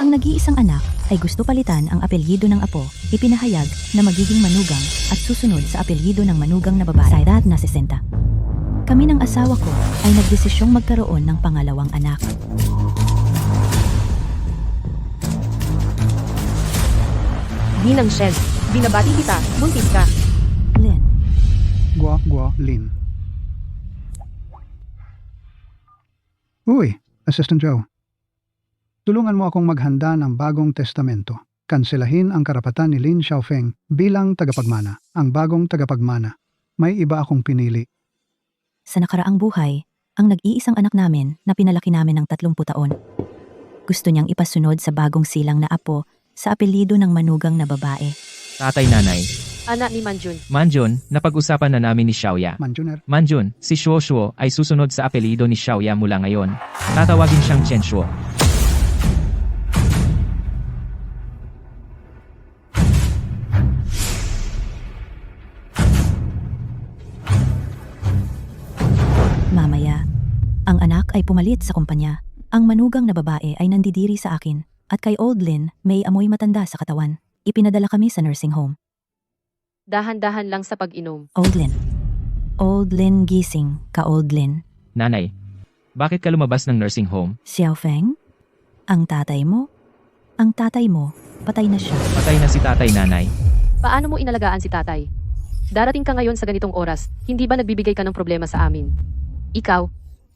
Ang nag-iisang anak ay gusto palitan ang apelyido ng apo, ipinahayag na magiging manugang at susunod sa apelyido ng manugang na babae sa edad na 60. Kami ng asawa ko ay nagdesisyong magkaroon ng pangalawang anak. Ninang Shen, binabati kita, buntis ka. Lin, Lin. Uy, Assistant Joe. Tulungan mo akong maghanda ng bagong testamento. Kanselahin ang karapatan ni Lin Xiaofeng bilang tagapagmana. Ang bagong tagapagmana. May iba akong pinili. sa nakaraang buhay, ang nag-iisang anak namin na pinalaki namin ng 30 taon. Gusto niyang ipasunod sa bagong silang na apo sa apelyido ng manugang na babae. Tatay nanay. Anak ni Manjun. Manjun, napag-usapan na namin ni Xiaoya. Manjuner. Manjun, si Shuo Shuo ay susunod sa apelyido ni Xiaoya mula ngayon. Tatawagin siyang Chen Shuo. Mamaya, ang anak ay pumalit sa kumpanya. Ang manugang na babae ay nandidiri sa akin at kay Old Lin may amoy matanda sa katawan. Ipinadala kami sa nursing home. Dahan-dahan lang sa pag-inom. Old Lin. Old Lin gising, ka Old Lin. Nanay, bakit ka lumabas ng nursing home? Xiaofeng? Ang tatay mo? Ang tatay mo, patay na siya. Patay na si tatay nanay. Paano mo inalagaan si tatay? Darating ka ngayon sa ganitong oras, hindi ba nagbibigay ka ng problema sa amin? Ikaw,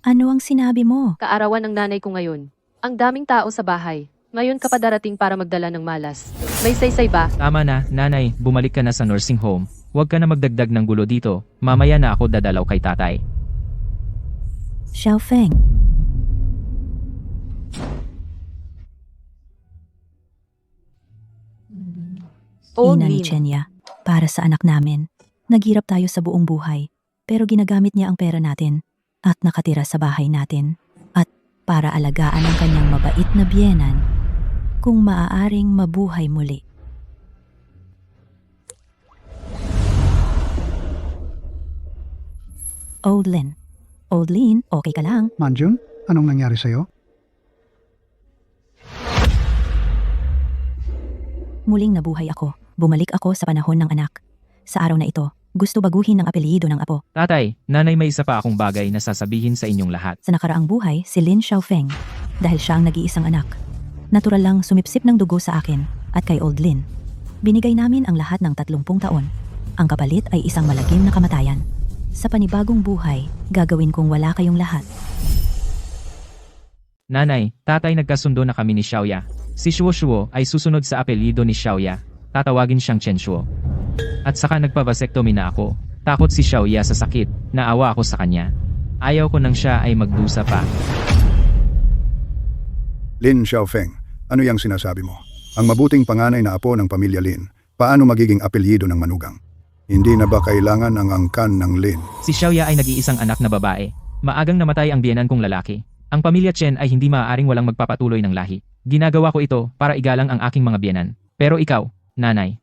Ano ang sinabi mo? kaarawan ng nanay ko ngayon. Ang daming tao sa bahay. Ngayon ka pa darating para magdala ng malas. May saysay ba? Tama na, nanay, bumalik ka na sa nursing home. Huwag ka na magdagdag ng gulo dito. Mamaya na ako dadalaw kay tatay. Xiaofeng. Old Ina ni Lin. Chenya, para sa anak namin. Naghirap tayo sa buong buhay, pero ginagamit niya ang pera natin at nakatira sa bahay natin. At para alagaan ang kanyang mabait na biyenan, kung maaaring mabuhay muli. Old Lin. Old Lin, okay ka lang? Manjun, anong nangyari sa'yo? Muling nabuhay ako. Bumalik ako sa panahon ng anak. Sa araw na ito, gusto baguhin ang apelyido ng apo. Tatay, nanay, may isa pa akong bagay na sasabihin sa inyong lahat. Sa nakaraang buhay, si Lin Xiaofeng, dahil siya ang nag-iisang anak. Natural lang sumipsip ng dugo sa akin at kay Old Lin. Binigay namin ang lahat ng 30 taon. Ang kapalit ay isang malagim na kamatayan. Sa panibagong buhay, gagawin kong wala kayong lahat. Nanay, tatay, nagkasundo na kami ni Xiaoya. Si Shuo Shuo ay susunod sa apelyido ni Xiaoya. Tatawagin siyang Chen Shuo. At saka nagpabasectomy na ako. Takot si Xiaoya sa sakit. Naawa ako sa kanya. Ayaw ko nang siya ay magdusa pa. Lin Xiaofeng, ano yang sinasabi mo? Ang mabuting panganay na apo ng pamilya Lin, paano magiging apelyido ng manugang? Hindi na ba kailangan ang angkan ng Lin? Si Xiaoya ay nag-iisang anak na babae. Maagang namatay ang biyenan kong lalaki. Ang pamilya Chen ay hindi maaaring walang magpapatuloy ng lahi. Ginagawa ko ito para igalang ang aking mga biyenan. Pero ikaw, nanay.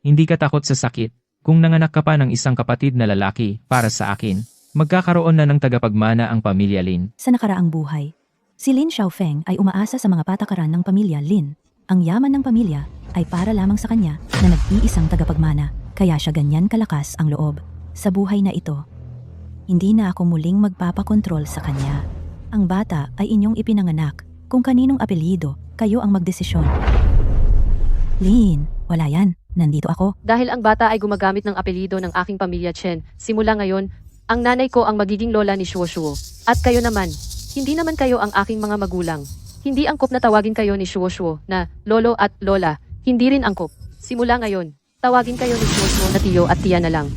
Hindi ka takot sa sakit. Kung nanganak ka pa ng isang kapatid na lalaki para sa akin, magkakaroon na ng tagapagmana ang pamilya Lin. Sa nakaraang buhay, si Lin Xiaofeng ay umaasa sa mga patakaran ng pamilya Lin. Ang yaman ng pamilya ay para lamang sa kanya na nag-iisang tagapagmana, kaya siya ganyan kalakas ang loob. Sa buhay na ito, hindi na ako muling magpapakontrol sa kanya. Ang bata ay inyong ipinanganak. Kung kaninong apelyido, kayo ang magdesisyon. Lin, wala yan. Nandito ako. Dahil ang bata ay gumagamit ng apelyido ng aking pamilya Chen, simula ngayon, ang nanay ko ang magiging lola ni Shuo Shuo. At kayo naman, hindi naman kayo ang aking mga magulang. Hindi angkop na tawagin kayo ni Shuo Shuo na lolo at lola. Hindi rin angkop. Simula ngayon, tawagin kayo ni Shuo Shuo na tiyo at tiya na lang.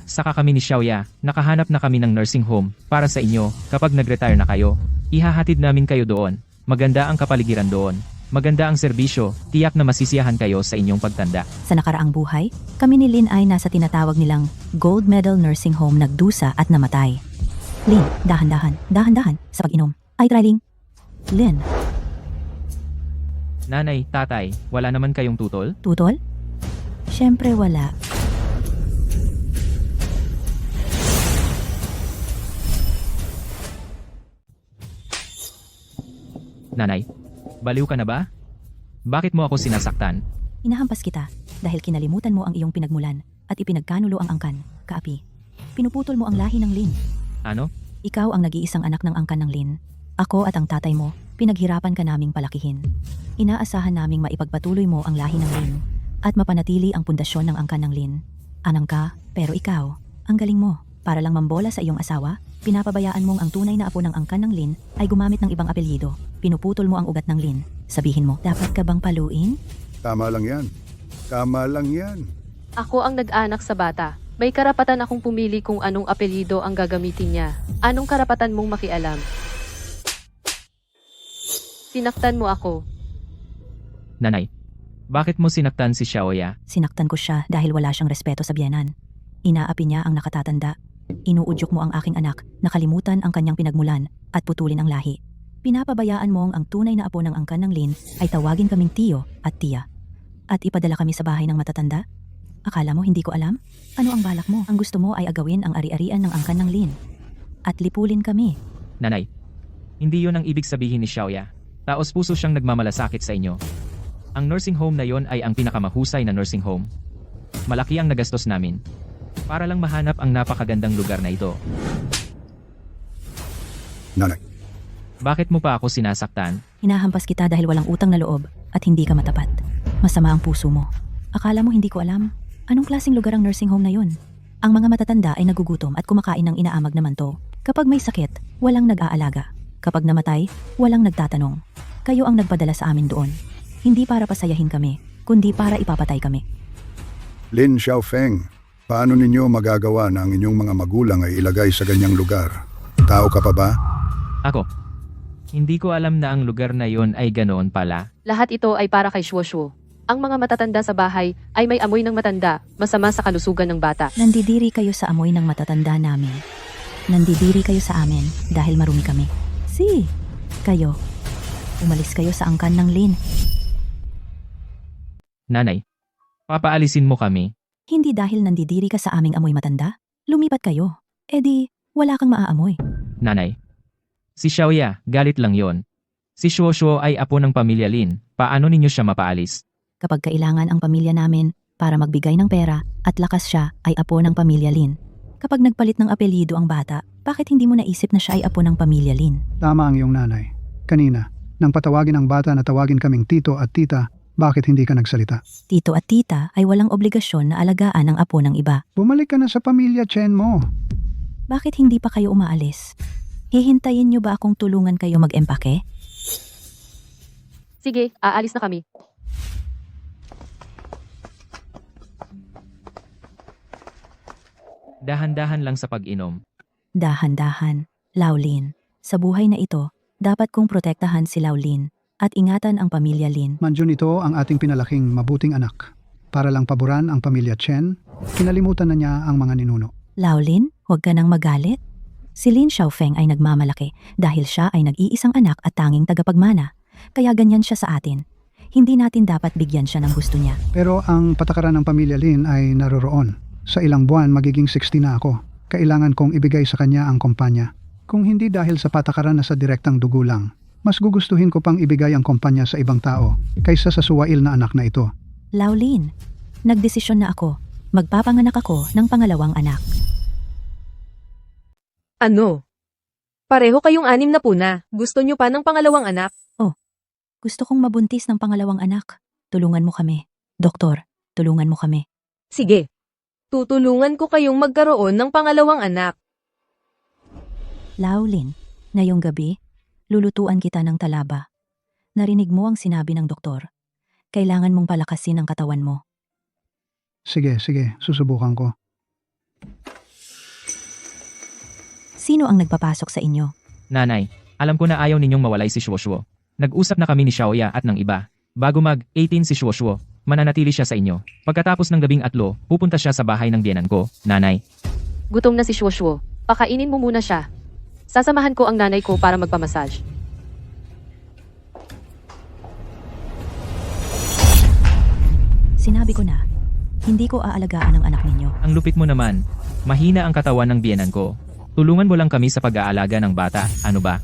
Saka kami ni Xiaoya, nakahanap na kami ng nursing home para sa inyo. Kapag nag-retire na kayo, ihahatid namin kayo doon. Maganda ang kapaligiran doon. Maganda ang serbisyo, tiyak na masisiyahan kayo sa inyong pagtanda. Sa nakaraang buhay, kami ni Lin ay nasa tinatawag nilang Gold Medal Nursing Home nagdusa at namatay. Lin, dahan-dahan sa pag-inom. Ay, trying. Lin, Nanay, tatay, wala naman kayong tutol? tutol? Siyempre wala. Nanay, baliw ka na ba? Bakit mo ako sinasaktan? Inahampas kita dahil kinalimutan mo ang iyong pinagmulan at ipinagkanulo ang angkan, kaapi. Pinuputol mo ang lahi ng Lin. Ano? Ikaw ang nag-iisang anak ng angkan ng Lin. Ako at ang tatay mo, pinaghirapan ka naming palakihin. Inaasahan naming maipagpatuloy mo ang lahi ng Lin at mapanatili ang pundasyon ng angkan ng Lin. Anang ka, pero ikaw, ang galing mo. Para lang mambola sa iyong asawa, pinapabayaan mong ang tunay na apo ng angkan ng Lin ay gumamit ng ibang apelyido. Pinuputol mo ang ugat ng Lin. Sabihin mo, dapat ka bang paluin? Tama lang yan. Tama lang yan. Ako ang nag-anak sa bata. May karapatan akong pumili kung anong apelyido ang gagamitin niya. Anong karapatan mong makialam? Sinaktan mo ako. Nanay, bakit mo sinaktan si Xiaoya? Sinaktan ko siya dahil wala siyang respeto sa biyenan. Inaapi niya ang nakatatanda. Inuudyok mo ang aking anak, nakalimutan ang kanyang pinagmulan at putulin ang lahi. Pinapabayaan mong ang tunay na apo ng angkan ng Lin ay tawagin kaming tiyo at tiya. At ipadala kami sa bahay ng matatanda? Akala mo hindi ko alam? Ano ang balak mo? Ang gusto mo ay agawin ang ari-arian ng angkan ng Lin. At lipulin kami. Nanay, hindi yon ang ibig sabihin ni Xiaoya. Taos puso siyang nagmamalasakit sa inyo. Ang nursing home na yon ay ang pinakamahusay na nursing home. Malaki ang nagastos namin. Para lang mahanap ang napakagandang lugar na ito. Nanay, Bakit mo pa ako sinasaktan? Hinahampas kita dahil walang utang na loob at hindi ka matapat. Masama ang puso mo. Akala mo hindi ko alam? Anong klaseng lugar ang nursing home na yun? Ang mga matatanda ay nagugutom at kumakain ng inaamag na manto. Kapag may sakit, walang nag-aalaga. Kapag namatay, walang nagtatanong. Kayo ang nagpadala sa amin doon. Hindi para pasayahin kami, kundi para ipapatay kami. Lin Xiaofeng, paano ninyo magagawa na ang inyong mga magulang ay ilagay sa ganyang lugar? Tao ka pa ba? Ako. Hindi ko alam na ang lugar na yon ay ganoon pala. Lahat ito ay para kay Shuoshuo. Ang mga matatanda sa bahay ay may amoy ng matanda, masama sa kalusugan ng bata. Nandidiri kayo sa amoy ng matatanda namin. Nandidiri kayo sa amin dahil marumi kami. Kayo. Umalis kayo sa angkan ng Lin. Nanay, papaalisin mo kami. Hindi dahil nandidiri ka sa aming amoy matanda. Lumipat kayo. E di, wala kang maaamoy. Nanay. Si Xiaoya, galit lang yon. Si Shuoshuo ay apo ng pamilya Lin. Paano ninyo siya mapaalis? Kapag kailangan ang pamilya namin para magbigay ng pera at lakas siya ay apo ng pamilya Lin. Kapag nagpalit ng apelyido ang bata, bakit hindi mo naisip na siya ay apo ng pamilya Lin? Tama ang iyong nanay. Kanina, nang patawagin ang bata na tawagin kaming tito at tita, bakit hindi ka nagsalita? Tito at tita ay walang obligasyon na alagaan ang apo ng iba. Bumalik ka na sa pamilya Chen mo. Bakit hindi pa kayo umaalis? Hihintayin niyo ba akong tulungan kayo mag-empake? Sige, aalis na kami. Dahan-dahan lang sa pag-inom. Dahan-dahan, Laulin. Sa buhay na ito, dapat kong protektahan si Laulin at ingatan ang pamilya Lin. Manjun ito ang ating pinalaking mabuting anak. Para lang paboran ang pamilya Chen, kinalimutan na niya ang mga ninuno. Laulin, huwag ka nang magalit. Si Lin Xiaofeng ay nagmamalaki dahil siya ay nag-iisang anak at tanging tagapagmana. Kaya ganyan siya sa atin. Hindi natin dapat bigyan siya ng gusto niya. Pero ang patakaran ng pamilya Lin ay naroroon. Sa ilang buwan magiging 60 na ako. Kailangan kong ibigay sa kanya ang kumpanya. Kung hindi dahil sa patakaran na sa direktang dugo lang, mas gugustuhin ko pang ibigay ang kumpanya sa ibang tao kaysa sa suwail na anak na ito. Laulin, nagdesisyon na ako. Magpapanganak ako ng pangalawang anak. Ano? Pareho kayong 6 na po na. Gusto nyo pa ng pangalawang anak? Gusto kong mabuntis ng pangalawang anak. Tulungan mo kami. Doktor, tulungan mo kami. Sige. Tutulungan ko kayong magkaroon ng pangalawang anak. Laulin, ngayong gabi, lulutuan kita ng talaba. Narinig mo ang sinabi ng doktor. Kailangan mong palakasin ang katawan mo. Sige, susubukan ko. Sino ang nagpapasok sa inyo? Nanay, alam ko na ayaw ninyong mawalay si Shuoshuo. Nag-usap na kami ni Xiaoya at ng iba. Bago mag-18 si Shuoshuo, mananatili siya sa inyo. Pagkatapos ng 8, pupunta siya sa bahay ng biyenan ko, nanay. Gutom na si Shuoshuo. Pakainin mo muna siya. Sasamahan ko ang nanay ko para magpamassage. Sinabi ko na, hindi ko aalagaan ang anak ninyo. Ang lupit mo naman. Mahina ang katawan ng biyenan ko. Tulungan mo lang kami sa pag-aalaga ng bata, ano ba?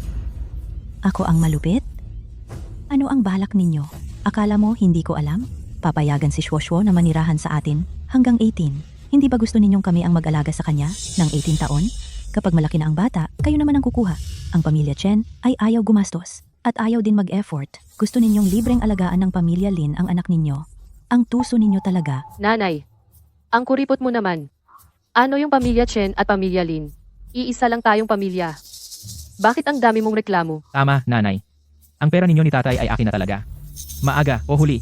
Ako ang malupit? Ano ang balak ninyo? Akala mo hindi ko alam? Papayagan si Shuoshuo na manirahan sa atin hanggang 18. Hindi ba gusto ninyong kami ang mag-alaga sa kanya ng 18 taon? Kapag malaki na ang bata, kayo naman ang kukuha. Ang pamilya Chen ay ayaw gumastos at ayaw din mag-effort. Gusto ninyong libreng alagaan ng pamilya Lin ang anak ninyo. Ang tuso ninyo talaga. Nanay, ang kuripot mo naman. Ano yung pamilya Chen at pamilya Lin? Iisa lang tayong pamilya. Bakit ang dami mong reklamo? Tama, nanay. Ang pera ninyo ni tatay ay akin na talaga. Maaga o huli,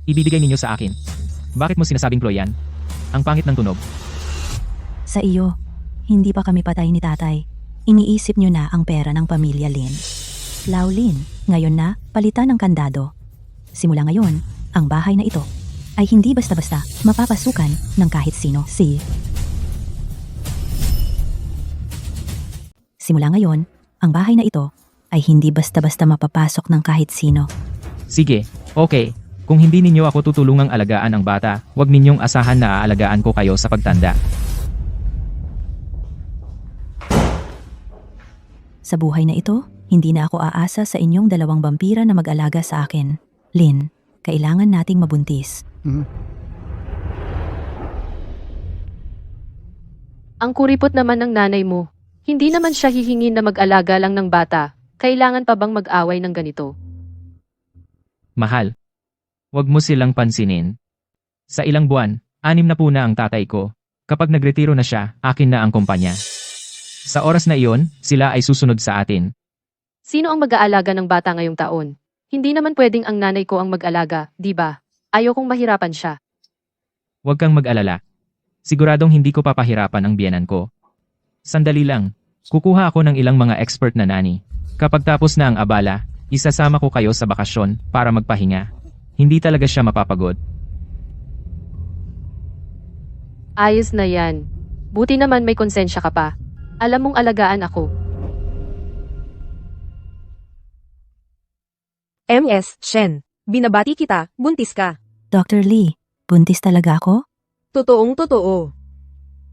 ibibigay ninyo sa akin. Bakit mo sinasabing ploy yan? Ang pangit ng tunog. Sa iyo, hindi pa kami patay ni tatay. Iniisip nyo na ang pera ng pamilya Lin. Lao Lin, ngayon na, palitan ng kandado. Simula ngayon, ang bahay na ito ay hindi basta-basta mapapasukan ng kahit sino. Simula ngayon, ang bahay na ito ay hindi basta-basta mapapasok ng kahit sino. Sige, okay. Kung hindi ninyo ako tutulungang alagaan ang bata, huwag ninyong asahan na aalagaan ko kayo sa pagtanda. Sa buhay na ito, hindi na ako aasa sa inyong dalawang vampira na mag-alaga sa akin. Lin, kailangan nating mabuntis. Ang kuripot naman ng nanay mo. Hindi naman siya hihingin na mag-alaga lang ng bata. Kailangan pa bang mag-away ng ganito? Mahal, huwag mo silang pansinin. Sa ilang buwan, 6 na po na ang tatay ko. Kapag nagretiro na siya, akin na ang kumpanya. Sa oras na iyon, sila ay susunod sa atin. Sino ang mag-aalaga ng bata ngayong taon? Hindi naman pwedeng ang nanay ko ang mag-alaga, di ba? Ayokong mahirapan siya. Huwag kang mag-alala. Siguradong hindi ko papahirapan ang biyenan ko. Sandali lang, kukuha ako ng ilang mga expert na nani. Kapag tapos na ang abala, isasama ko kayo sa bakasyon para magpahinga. Hindi talaga siya mapapagod. Ayos na yan. Buti naman may konsensya ka pa. Alam mong alagaan ako. MS, Shen. Binabati kita, buntis ka. Dr. Lee, buntis talaga ako? Totoong totoo.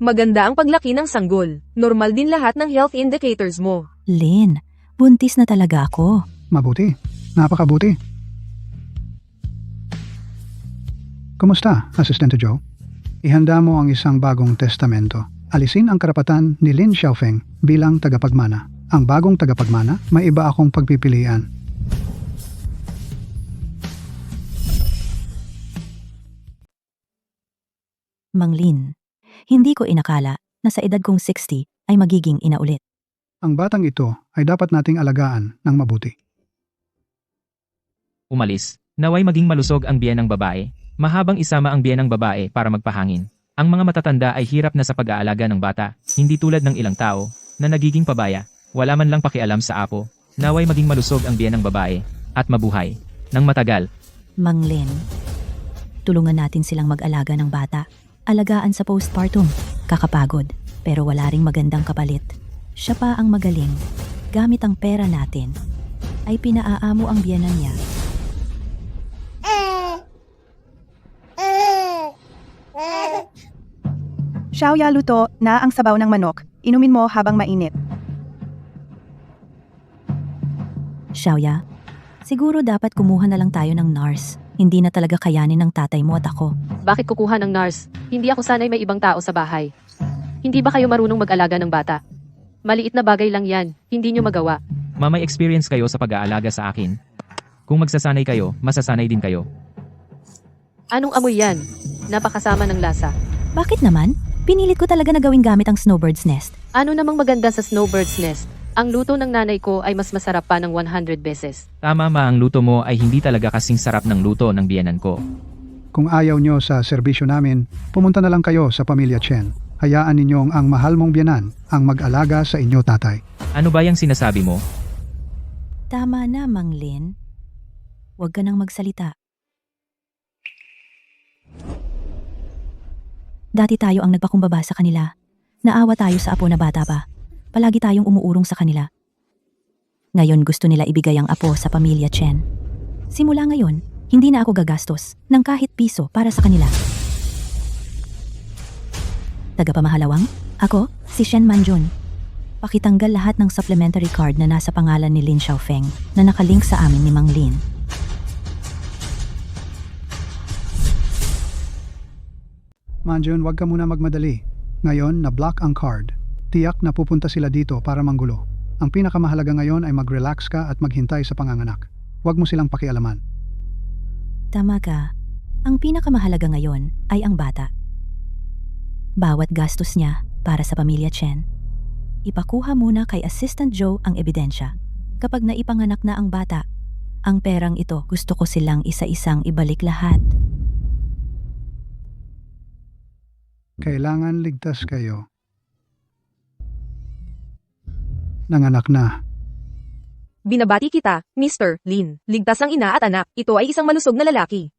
Maganda ang paglaki ng sanggol. Normal din lahat ng health indicators mo. Lin, buntis na talaga ako. Mabuti. Napakabuti. Kumusta, Asistente Joe? Ihanda mo ang isang bagong testamento. Alisin ang karapatan ni Lin Xiaofeng bilang tagapagmana. Ang bagong tagapagmana, may iba akong pagpipilian. Mang Lin, hindi ko inakala na sa edad kong 60 ay magiging ina ulit. Ang batang ito ay dapat nating alagaan ng mabuti. Umalis, naway maging malusog ang biyen ng babae. Mahabang isama ang biyen ng babae para magpahangin. Ang mga matatanda ay hirap na sa pag-aalaga ng bata, hindi tulad ng ilang tao na nagiging pabaya, wala man lang pakialam sa apo. Naway maging malusog ang biyen ng babae at mabuhay nang matagal. Mang Lin, tulungan natin silang mag-alaga ng bata. Alagaan sa postpartum, kakapagod, pero wala ring magandang kapalit. Siya pa ang magaling. Gamit ang pera natin, ay pinaaamo ang biyenan niya. Xiaoya luto na ang sabaw ng manok. Inumin mo habang mainit. Xiaoya, siguro dapat kumuha na lang tayo ng NARS. Hindi na talaga kayanin ng tatay mo at ako. Bakit kukuha ng NARS? Hindi ako sanay may ibang tao sa bahay. Hindi ba kayo marunong mag-alaga ng bata? Maliit na bagay lang yan. Hindi nyo magawa. May experience kayo sa pag-aalaga sa akin. Kung magsasanay kayo, masasanay din kayo. Anong amoy yan? Napakasama ng lasa. Bakit naman? Pinilit ko talaga na gawing gamit ang snowbird's nest. Ano namang maganda sa snowbird's nest? Ang luto ng nanay ko ay mas masarap pa ng 100 beses. Tama ang luto mo ay hindi talaga kasing sarap ng luto ng biyenan ko. Kung ayaw nyo sa serbisyo namin, pumunta na lang kayo sa pamilya Chen. Hayaan ninyong ang mahal mong biyenan ang mag-alaga sa inyo tatay. Ano ba yung sinasabi mo? Tama na, Mang Lin. Huwag ka nang magsalita. Dati tayo ang nagpakumbaba sa kanila. Naawa tayo sa apo na bata pa. Palagi tayong umuurong sa kanila. Ngayon gusto nila ibigay ang apo sa pamilya Chen. Simula ngayon, hindi na ako gagastos ng kahit piso para sa kanila. Tagapamahalawang, ako, si Shen Manjun. Pakitanggal lahat ng supplementary card na nasa pangalan ni Lin Xiaofeng na nakalink sa amin ni Mang Lin. Manjun, wag ka muna magmadali. Ngayon, na-block ang card. Tiyak na pupunta sila dito para manggulo. Ang pinakamahalaga ngayon ay mag-relax ka at maghintay sa panganganak. Huwag mo silang pakialaman. Tama ka. Ang pinakamahalaga ngayon ay ang bata. Bawat gastos niya para sa pamilya Chen. Ipakuha muna kay Assistant Joe ang ebidensya. Kapag naipanganak na ang bata, ang perang ito gusto ko silang isa-isang ibalik lahat. Kailangan ligtas kayo. Nanganak na. Binabati kita, Mr. Lin. Ligtas ang ina at anak. Ito ay isang malusog na lalaki.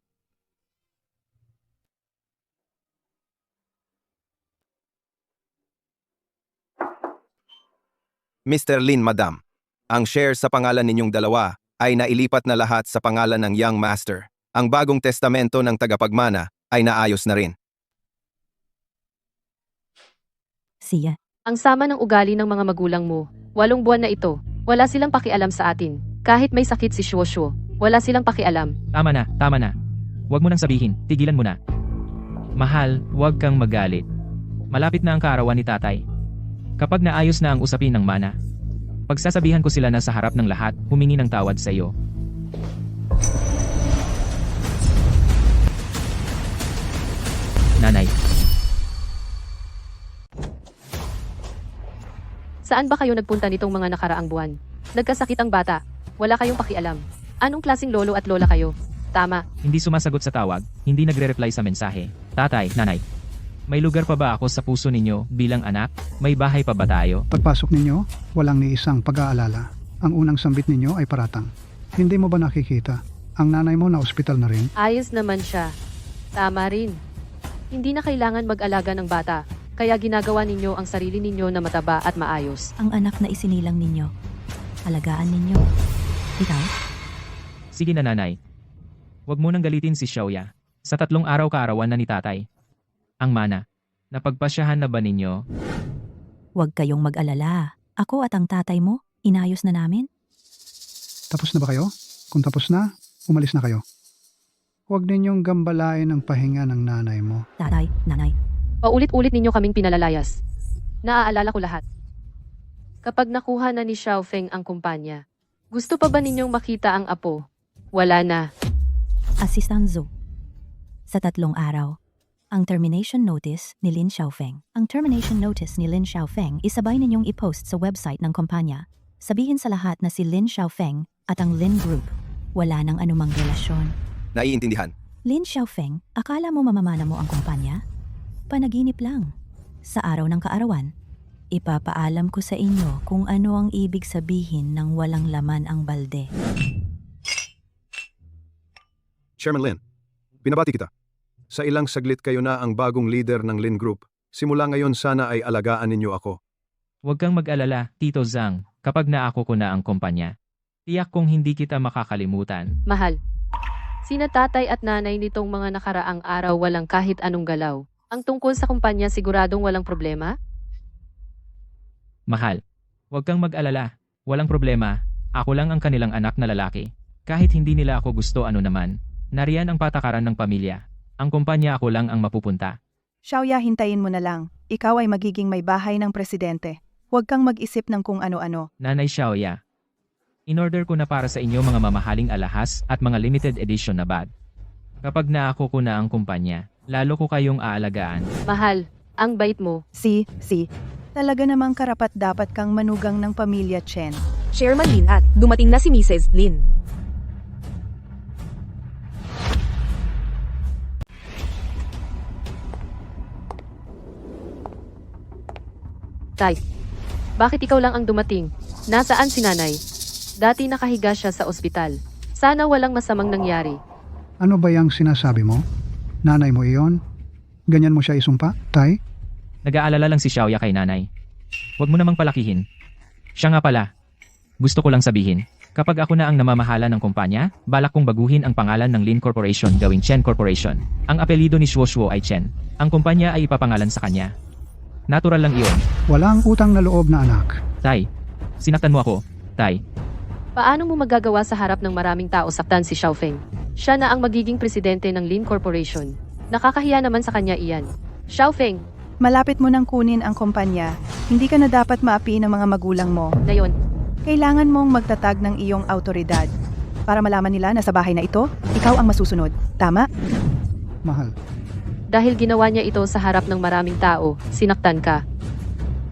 Mr. Lin, Madam, ang share sa pangalan ninyong dalawa ay nailipat na lahat sa pangalan ng Young Master. Ang bagong testamento ng tagapagmana ay naayos na rin. Siya. Ang sama ng ugali ng mga magulang mo, 8 buwan na ito, wala silang pakialam sa atin. Kahit may sakit si Shuoshuo, wala silang pakialam. Tama na, tama na. Huwag mo nang sabihin, tigilan mo na. Mahal, huwag kang magalit. Malapit na ang kaarawan ni tatay. Kapag naayos na ang usapin ng mana, pagsasabihan ko sila na sa harap ng lahat, humingi ng tawad sa iyo. Nanay, Saan ba kayo nagpunta nitong mga nakaraang buwan? Nagkasakit ang bata. Wala kayong pakialam. Anong klaseng lolo at lola kayo? Tama. hindi sumasagot sa tawag, hindi nagre-reply sa mensahe. Tatay, nanay, may lugar pa ba ako sa puso ninyo bilang anak? May bahay pa ba tayo? Pagpasok ninyo, walang ni isang pag-aalala. Ang unang sambit ninyo ay paratang. Hindi mo ba nakikita? Ang nanay mo na ospital na rin. Ayos naman siya. Tama rin. Hindi na kailangan mag-alaga ng bata. Kaya ginagawa ninyo ang sarili ninyo na mataba at maayos. Ang anak na isinilang ninyo. Alagaan ninyo. Ikaw? Sige na nanay. Huwag mo nang galitin si Xiaoya. Sa 3 araw kaarawan na ni tatay. Ang mana, napagpasyahan na ba ninyo? Huwag kayong mag-alala. Ako at ang tatay mo, inayos na namin. Tapos na ba kayo? Kung tapos na, umalis na kayo. Huwag ninyong gambalain ang pahinga ng nanay mo. Tatay, nanay. Paulit-ulit ninyo kaming pinalalayas. Naaalala ko lahat. Kapag nakuha na ni Xiaofeng ang kumpanya, gusto pa ba ninyong makita ang apo? Wala na. Assistant Zhou. Sa 3 araw, ang termination notice ni Lin Xiaofeng. Ang termination notice ni Lin Xiaofeng isabay ninyong i-post sa website ng kumpanya. Sabihin sa lahat na si Lin Xiaofeng at ang Lin Group wala nang anumang relasyon. Naiintindihan. Lin Xiaofeng, akala mo mamamana mo ang kumpanya? Panaginip lang. Sa araw ng kaarawan, ipapaalam ko sa inyo kung ano ang ibig sabihin ng walang laman ang balde. Chairman Lin, binabati kita. Sa ilang saglit kayo na ang bagong leader ng Lin Group. Simula ngayon sana ay alagaan ninyo ako. Huwag kang mag-alala, Tito Zhang, kapag naako ko na ang kumpanya. Tiyak kong hindi kita makakalimutan. Mahal. Sina tatay at nanay nitong mga nakaraang araw walang kahit anong galaw. Ang tungkol sa kumpanya siguradong walang problema? Mahal, huwag kang mag-alala. Walang problema. Ako lang ang kanilang anak na lalaki. Kahit hindi nila ako gusto ano naman. Nariyan ang patakaran ng pamilya. Ang kumpanya ako lang ang mapupunta. Xiaoya, hintayin mo na lang. Ikaw ay magiging may bahay ng presidente. Huwag kang mag-isip ng kung ano-ano. Nanay Xiaoya, in-order ko na para sa inyo mga mamahaling alahas at mga limited edition na bag. Kapag naako ko na ang kumpanya, lalo ko kayong aalagaan. Mahal, ang bait mo. Si. Talaga namang karapat-dapat kang manugang ng pamilya Chen. Chairman Lin at dumating na si Mrs. Lin. Tay, bakit ikaw lang ang dumating? Nasaan si nanay? Dati nakahiga siya sa ospital. Sana walang masamang nangyari. Ano ba yung sinasabi mo? Nanay mo iyon? Ganyan mo siya isumpa, Tay? Nag-aalala lang si Xiaoya kay nanay. Huwag mo namang palakihin. Siya nga pala. Gusto ko lang sabihin, kapag ako na ang namamahala ng kumpanya, balak kong baguhin ang pangalan ng Lin Corporation gawing Chen Corporation. Ang apelido ni Shuoshuo ay Chen. Ang kumpanya ay ipapangalan sa kanya. Natural lang iyon. Walang utang na loob na anak. Tay, sinaktan mo ako. Tay, Paano mo magagawa sa harap ng maraming tao saktan si Xiaofeng? Siya na ang magiging presidente ng Lin Corporation. Nakakahiya naman sa kanya iyan. Xiaofeng, Malapit mo nang kunin ang kumpanya. Hindi ka na dapat maapi ng mga magulang mo. ngayon, Kailangan mong magtatag ng iyong autoridad. Para malaman nila na sa bahay na ito, ikaw ang masusunod. Tama? Mahal, dahil ginawa niya ito sa harap ng maraming tao, sinaktan ka.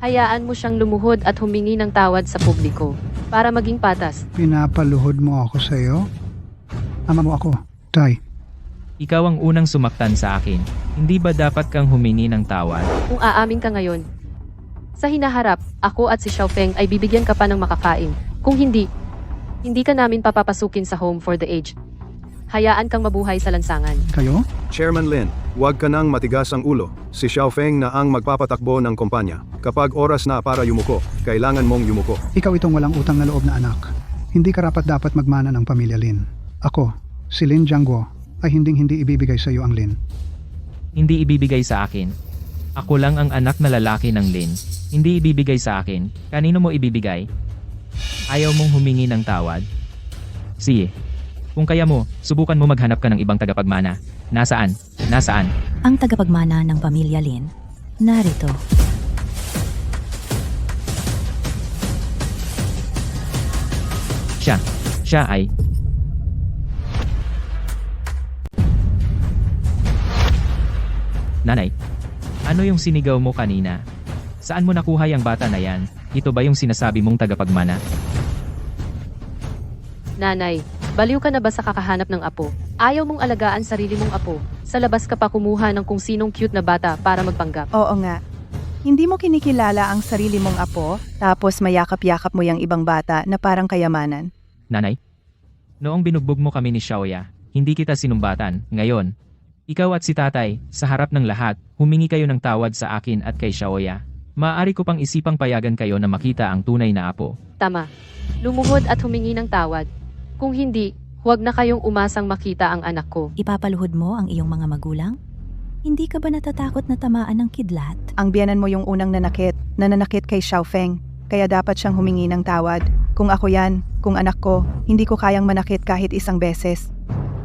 Hayaan mo siyang lumuhod at humingi ng tawad sa publiko para maging patas. pinapaluhod mo ako sa iyo? Ama mo ako, Tay. Ikaw ang unang sumaktan sa akin. Hindi ba dapat kang humingi ng tawad? Kung aamin ka ngayon, sa hinaharap, ako at si Xiaofeng ay bibigyan ka pa ng makakain. Kung hindi, hindi ka namin papapasukin sa home for the aged. Hayaan kang mabuhay sa lansangan. Kayo? Chairman Lin, huwag ka nang matigas ang ulo. Si Xiaofeng na ang magpapatakbo ng kumpanya. Kapag oras na para yumuko, kailangan mong yumuko. Ikaw itong walang utang na loob na anak. Hindi karapat-dapat magmana ng pamilya Lin. Ako, si Lin Jiangguo, ay hindi ibibigay sa iyo ang Lin. Hindi ibibigay sa akin. Ako lang ang anak na lalaki ng Lin. Hindi ibibigay sa akin. Kanino mo ibibigay? Ayaw mong humingi ng tawad? Sige. Kung kaya mo, subukan mo maghanap ka ng ibang tagapagmana. Nasaan? Nasaan? Ang tagapagmana ng pamilya Lin, narito. Siya ay... Nanay, ano yung sinigaw mo kanina? Saan mo nakuha yung bata na yan? Ito ba yung sinasabi mong tagapagmana? Nanay, baliw ka na ba sa kakahanap ng apo? Ayaw mong alagaan sarili mong apo. Sa labas ka pa kumuha ng kung sinong cute na bata para magpanggap. Oo nga. Hindi mo kinikilala ang sarili mong apo, tapos mayakap-yakap mo yung ibang bata na parang kayamanan. Nanay? Noong binugbog mo kami ni Xiaoya, hindi kita sinumbatan. Ngayon, ikaw at si tatay, sa harap ng lahat, humingi kayo ng tawad sa akin at kay Xiaoya. Maaari ko pang isipang payagan kayo na makita ang tunay na apo. Tama. Lumuhod at humingi ng tawad. Kung hindi, huwag na kayong umasang makita ang anak ko. Ipapaluhod mo ang iyong mga magulang? Hindi ka ba natatakot na tamaan ng kidlat? Ang biyanan mo yung unang nananakit kay Xiaofeng, kaya dapat siyang humingi ng tawad. Kung ako yan, kung anak ko, hindi ko kayang manakit kahit isang beses.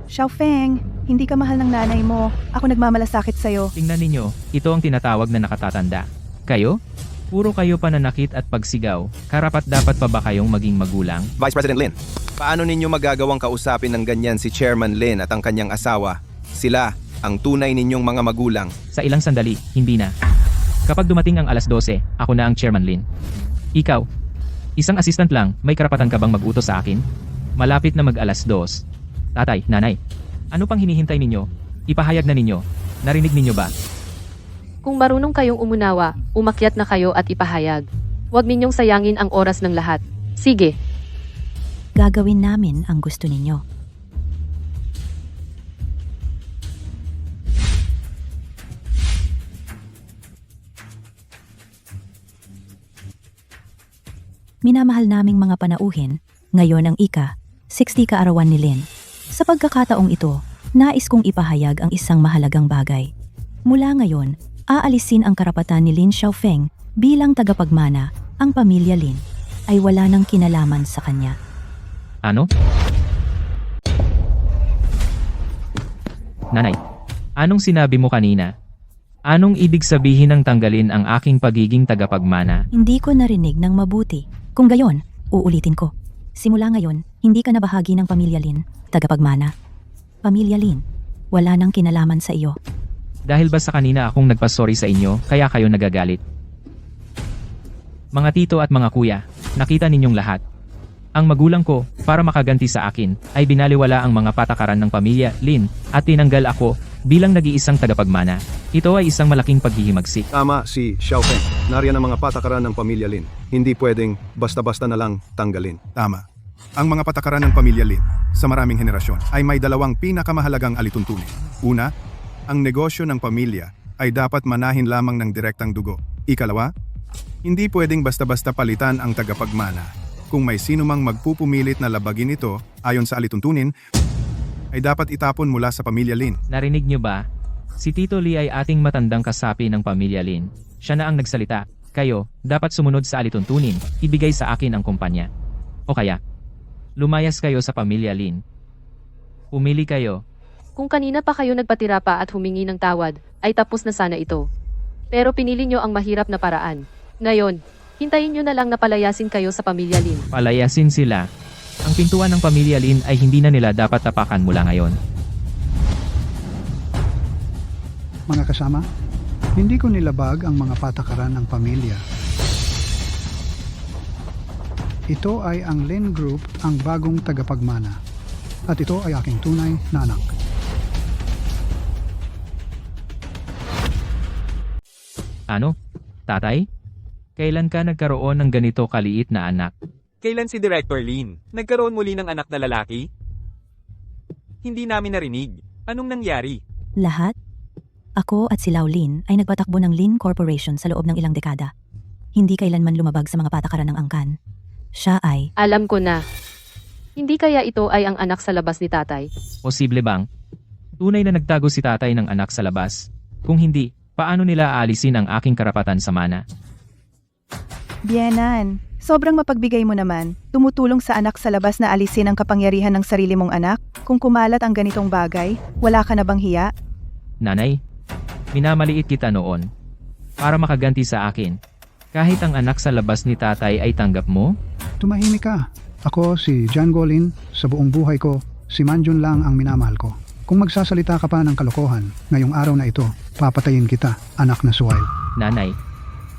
Xiaofeng, hindi ka mahal ng nanay mo. Ako nagmamalasakit sa'yo. Tingnan ninyo, ito ang tinatawag na nakatatanda. Kayo? Puro kayo pananakit at pagsigaw. Karapat dapat pa ba kayong maging magulang? Vice President Lin, paano ninyo magagawang kausapin ng ganyan si Chairman Lin at ang kanyang asawa? Sila, ang tunay ninyong mga magulang. Sa ilang sandali, hindi na. Kapag dumating ang alas 12, ako na ang Chairman Lin. Ikaw, isang assistant lang, may karapatan ka bang mag-utos sa akin? Malapit na mag-alas 2. Tatay, nanay, ano pang hinihintay ninyo? Ipahayag na ninyo. Narinig ninyo ba? Kung marunong kayong umunawa, umakyat na kayo at ipahayag. Huwag ninyong sayangin ang oras ng lahat. Sige. Gagawin namin ang gusto ninyo. Minamahal naming mga panauhin, ngayon ang 60 kaarawan ni Lin. Sa pagkakataong ito, nais kong ipahayag ang isang mahalagang bagay. Mula ngayon, aalisin ang karapatan ni Lin Xiaofeng bilang tagapagmana. Ang pamilya Lin ay wala nang kinalaman sa kanya. Ano? Nanay, anong sinabi mo kanina? Anong ibig sabihin ng tanggalin ang aking pagiging tagapagmana? Hindi ko narinig ng mabuti. Kung gayon, uulitin ko. Simula ngayon, hindi ka na bahagi ng pamilya Lin, tagapagmana. Pamilya Lin, wala nang kinalaman sa iyo. Dahil ba sa kanina akong nagpasorry sa inyo, kaya kayo nagagalit? Mga tito at mga kuya, nakita ninyong lahat. Ang magulang ko, para makaganti sa akin, ay binaliwala ang mga patakaran ng pamilya Lin at tinanggal ako bilang nag-iisang tagapagmana. Ito ay isang malaking paghihimagsik. Tama si Xiaofeng. Nariyan ang mga patakaran ng pamilya Lin. Hindi pwedeng basta-basta na lang tanggalin. Tama. Ang mga patakaran ng pamilya Lin sa maraming henerasyon ay may dalawang pinakamahalagang alituntunin. Una, ang negosyo ng pamilya ay dapat manahin lamang ng direktang dugo. Ikalawa, hindi pwedeng basta-basta palitan ang tagapagmana. Kung may sino mang magpupumilit na labagin ito, ayon sa alituntunin, ay dapat itapon mula sa pamilya Lin. Narinig nyo ba? Si Tito Lee ay ating matandang kasapi ng pamilya Lin. Siya na ang nagsalita. Kayo, dapat sumunod sa alituntunin, ibigay sa akin ang kumpanya. O kaya, lumayas kayo sa pamilya Lin. Pumili kayo. Kung kanina pa kayo nagpatira pa at humingi ng tawad, ay tapos na sana ito. Pero pinili nyo ang mahirap na paraan. Ngayon, hintayin nyo na lang na palayasin kayo sa pamilya Lin. Palayasin sila. Ang pintuan ng pamilya Lin ay hindi na nila dapat tapakan mula ngayon. Mga kasama, hindi ko nilabag ang mga patakaran ng pamilya. Ito ay ang Lin Group, ang bagong tagapagmana. At ito ay aking tunay na anak. Ano? Tatay? Kailan ka nagkaroon ng ganito kaliit na anak? Kailan si Director Lin? Nagkaroon muli ng anak na lalaki? Hindi namin narinig. Anong nangyari? Lahat? Ako at si Lau Lin ay nagpatakbo ng Lin Corporation sa loob ng ilang dekada. Hindi kailanman lumabag sa mga patakaran ng angkan. Siya ay, Alam ko na. Hindi kaya ito ay ang anak sa labas ni tatay? Posible bang? Tunay na nagtago si tatay ng anak sa labas? Kung hindi, paano nila aalisin ang aking karapatan sa mana? Bienan, sobrang mapagbigay mo naman. Tumutulong sa anak sa labas na alisin ang kapangyarihan ng sarili mong anak. Kung kumalat ang ganitong bagay, wala ka na bang hiya? Nanay, minamaliit kita noon. Para makaganti sa akin. Kahit ang anak sa labas ni tatay ay tanggap mo? Tumahimik ka. Ako si John Golin. Sa buong buhay ko, si Manjun lang ang minamahal ko. Kung magsasalita ka pa ng kalokohan, ngayong araw na ito, papatayin kita, anak na suway. Nanay,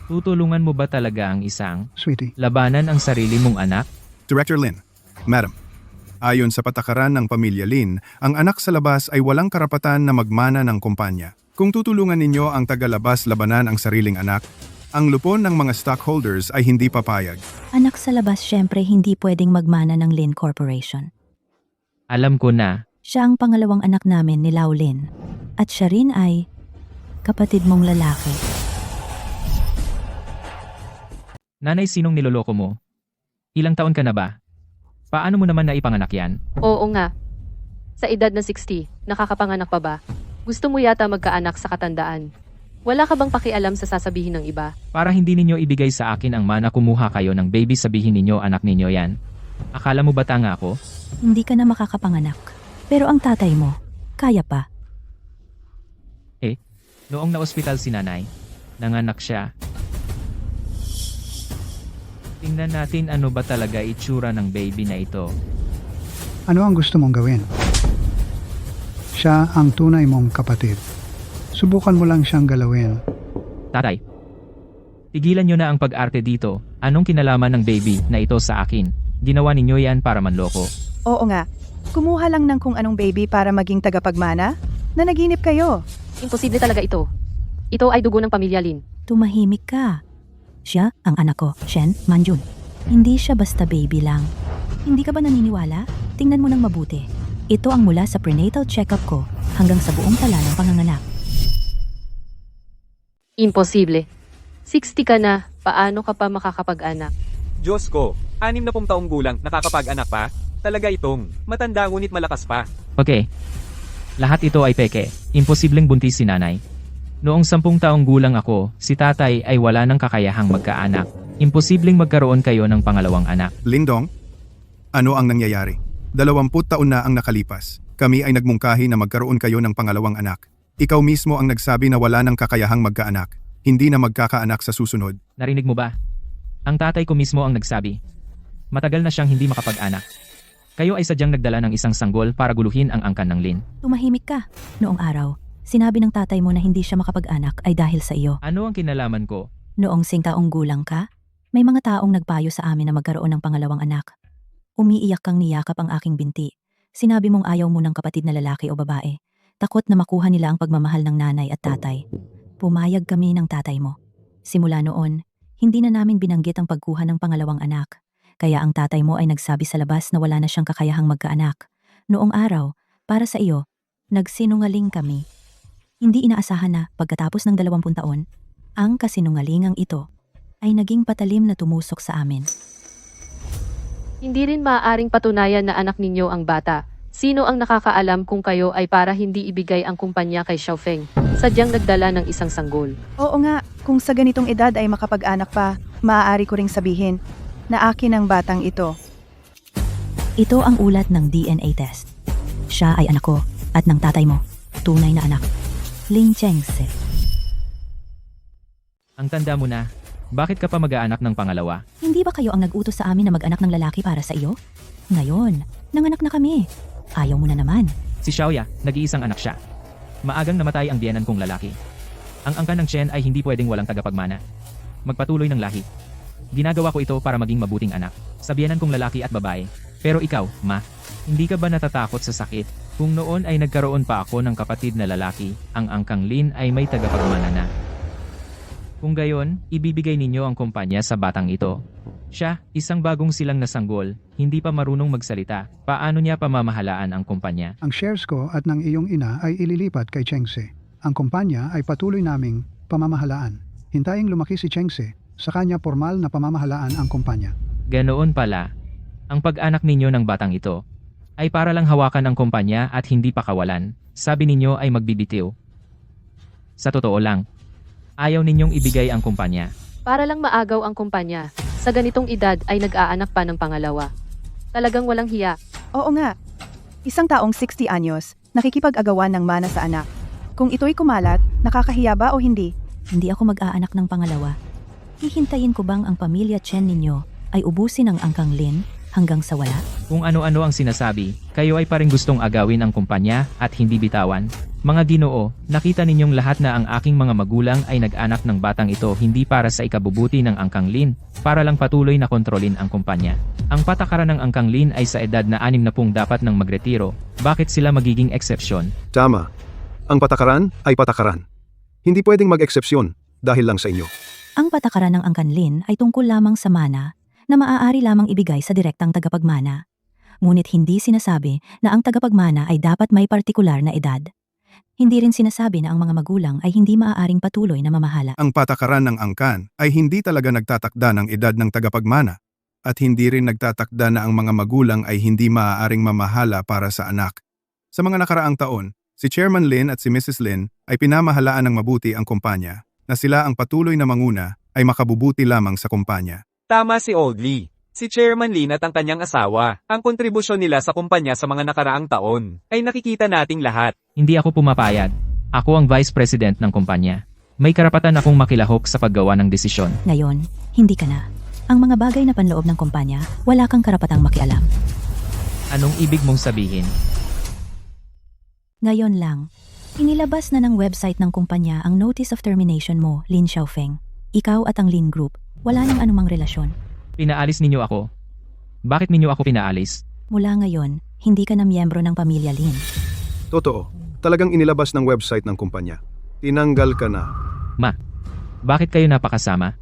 tutulungan mo ba talaga ang isang Sweetie, labanan ang sarili mong anak? Director Lin, Madam, ayon sa patakaran ng pamilya Lin, ang anak sa labas ay walang karapatan na magmana ng kumpanya. Kung tutulungan ninyo ang tagalabas labanan ang sariling anak, ang lupon ng mga stockholders ay hindi papayag. anak sa labas syempre hindi pwedeng magmana ng Lin Corporation. Alam ko na, Siya ang pangalawang anak namin ni Lau Lin. At siya rin ay kapatid mong lalaki. nanay, sinong niloloko mo? Ilang taon ka na ba? Paano mo naman naipanganak yan? Oo nga. Sa edad na 60, nakakapanganak pa ba? Gusto mo yata magkaanak sa katandaan. Wala ka bang pakialam sa sasabihin ng iba? Para hindi ninyo ibigay sa akin ang mana kumuha kayo ng baby sabihin ninyo anak ninyo yan. Akala mo ba tanga ako? Hindi ka na makakapanganak. Pero ang tatay mo, kaya pa. Noong na-ospital si nanay, nanganak siya. Tingnan natin ano ba talaga itsura ng baby na ito. ano ang gusto mong gawin? Siya ang tunay mong kapatid. Subukan mo lang siyang galawin. Tatay, tigilan nyo na ang pag-arte dito. Anong kinalaman ng baby na ito sa akin? Ginawa ninyo yan para manloko. Oo nga. Kumuha lang ng kung anong baby para maging tagapagmana? Nanaginip kayo. Imposible talaga ito. Ito ay dugo ng pamilya Lin. Tumahimik ka. Siya ang anak ko, Shen Manjun. Hindi siya basta baby lang. Hindi ka ba naniniwala? Tingnan mo ng mabuti. Ito ang mula sa prenatal check-up ko hanggang sa buong tala ng panganganak. Imposible. 60 ka na, paano ka pa makakapag-anak? Diyos ko, 60 taong gulang, nakakapag-anak pa? Talaga itong matanda ngunit malakas pa. Okay. Lahat ito ay peke. Imposibleng buntis si nanay. Noong 10 taong gulang ako, si tatay ay wala ng kakayahang magkaanak. Imposibleng magkaroon kayo ng pangalawang anak. Lindong, ano ang nangyayari? 20 taon na ang nakalipas. Kami ay nagmungkahi na magkaroon kayo ng pangalawang anak. Ikaw mismo ang nagsabi na wala ng kakayahang magkaanak. Hindi na magkakaanak sa susunod. Narinig mo ba? Ang tatay ko mismo ang nagsabi. Matagal na siyang hindi makapag-anak. Kayo ay sadyang nagdala ng isang sanggol para guluhin ang angkan ng Lin. Tumahimik ka. Noong araw, sinabi ng tatay mo na hindi siya makapag-anak ay dahil sa iyo. Ano ang kinalaman ko? Noong 5 taong gulang ka, may mga taong nagpayo sa amin na magkaroon ng pangalawang anak. Umiiyak kang niyakap ang aking binti. Sinabi mong ayaw mo ng kapatid na lalaki o babae. Takot na makuha nila ang pagmamahal ng nanay at tatay. Pumayag kami ng tatay mo. Simula noon, hindi na namin binanggit ang pagkuha ng pangalawang anak. Kaya ang tatay mo ay nagsabi sa labas na wala na siyang kakayahang magkaanak. Noong araw, para sa iyo, nagsinungaling kami. Hindi inaasahan na pagkatapos ng 20 taon, ang kasinungalingang ito ay naging patalim na tumusok sa amin. Hindi rin maaaring patunayan na anak ninyo ang bata. Sino ang nakakaalam kung kayo ay para hindi ibigay ang kumpanya kay Xiaofeng? Sadyang nagdala ng isang sanggol. Oo nga, kung sa ganitong edad ay makapag-anak pa, maaari ko ring sabihin na akin ang batang ito. Ito ang ulat ng DNA test. Siya ay anak ko at ng tatay mo. Tunay na anak. Lin Chengse. Ang tanda mo na, bakit ka pa mag-aanak ng pangalawa? Hindi ba kayo ang nag-utos sa amin na mag-anak ng lalaki para sa iyo? Ngayon, nanganak na kami. Ayaw mo na naman. Si Xiaoya, nag-iisang anak siya. Maagang namatay ang biyenan kong lalaki. Ang angkan ng Chen ay hindi pwedeng walang tagapagmana. Magpatuloy ng lahi. Ginagawa ko ito para maging mabuting anak, sa biyenan kong lalaki at babae. Pero ikaw, ma, hindi ka ba natatakot sa sakit? Kung noon ay nagkaroon pa ako ng kapatid na lalaki, ang angkang Lin ay may tagapagmana na. Kung gayon, ibibigay ninyo ang kumpanya sa batang ito. Siya, isang bagong silang nasanggol, hindi pa marunong magsalita. Paano niya pamamahalaan ang kumpanya? Ang shares ko at ng iyong ina ay ililipat kay Chengse. Ang kumpanya ay patuloy naming pamamahalaan. Hintayin lumaki si Chengse, sa kanya formal na pamamahalaan ang kumpanya. Ganoon pala. Ang pag-anak ninyo ng batang ito ay para lang hawakan ang kumpanya at hindi pakawalan. Sabi ninyo ay magbibitiw. Sa totoo lang, ayaw ninyong ibigay ang kumpanya. Para lang maagaw ang kumpanya. Sa ganitong edad ay nag-aanak pa ng pangalawa. Talagang walang hiya. Oo nga. Isang taong 60 anyos, nakikipag-agawan ng mana sa anak. Kung ito'y kumalat, nakakahiya ba o hindi? Hindi ako mag-aanak ng pangalawa. Hihintayin ko bang ang pamilya Chen ninyo ay ubusin ang angkang Lin hanggang sa wala? Kung ano-ano ang sinasabi, kayo ay paring gustong agawin ang kumpanya at hindi bitawan. Mga Ginoo, nakita ninyong lahat na ang aking mga magulang ay nag-anak ng batang ito hindi para sa ikabubuti ng angkang Lin, para lang patuloy na kontrolin ang kumpanya. Ang patakaran ng angkang Lin ay sa edad na 60 dapat nang magretiro. Bakit sila magiging eksepsyon? Tama. Ang patakaran ay patakaran. Hindi pwedeng mag-eksepsyon dahil lang sa inyo. Ang patakaran ng angkan Lin ay tungkol lamang sa mana na maaari lamang ibigay sa direktang tagapagmana. Ngunit hindi sinasabi na ang tagapagmana ay dapat may partikular na edad. Hindi rin sinasabi na ang mga magulang ay hindi maaaring patuloy na mamahala. Ang patakaran ng angkan ay hindi talaga nagtatakda ng edad ng tagapagmana at hindi rin nagtatakda na ang mga magulang ay hindi maaaring mamahala para sa anak. Sa mga nakaraang taon, si Chairman Lin at si Mrs. Lin ay pinamahalaan ng mabuti ang kumpanya na sila ang patuloy na manguna ay makabubuti lamang sa kumpanya. Tama si Old Lee. Si Chairman Lin at ang kanyang asawa, ang kontribusyon nila sa kumpanya sa mga nakaraang taon, ay nakikita nating lahat. Hindi ako pumapayag. Ako ang Vice President ng kumpanya. May karapatan akong makilahok sa paggawa ng desisyon. Ngayon, hindi ka na. Ang mga bagay na panloob ng kumpanya, wala kang karapatang makialam. Anong ibig mong sabihin? Ngayon lang, inilabas na ng website ng kumpanya ang notice of termination mo, Lin Xiaofeng. Ikaw at ang Lin Group, wala nang anumang relasyon. Pinaalis ninyo ako. Bakit ninyo ako pinaalis? Mula ngayon, hindi ka na miyembro ng pamilya Lin. Totoo, talagang inilabas ng website ng kumpanya. Tinanggal ka na. Ma, bakit kayo napakasama?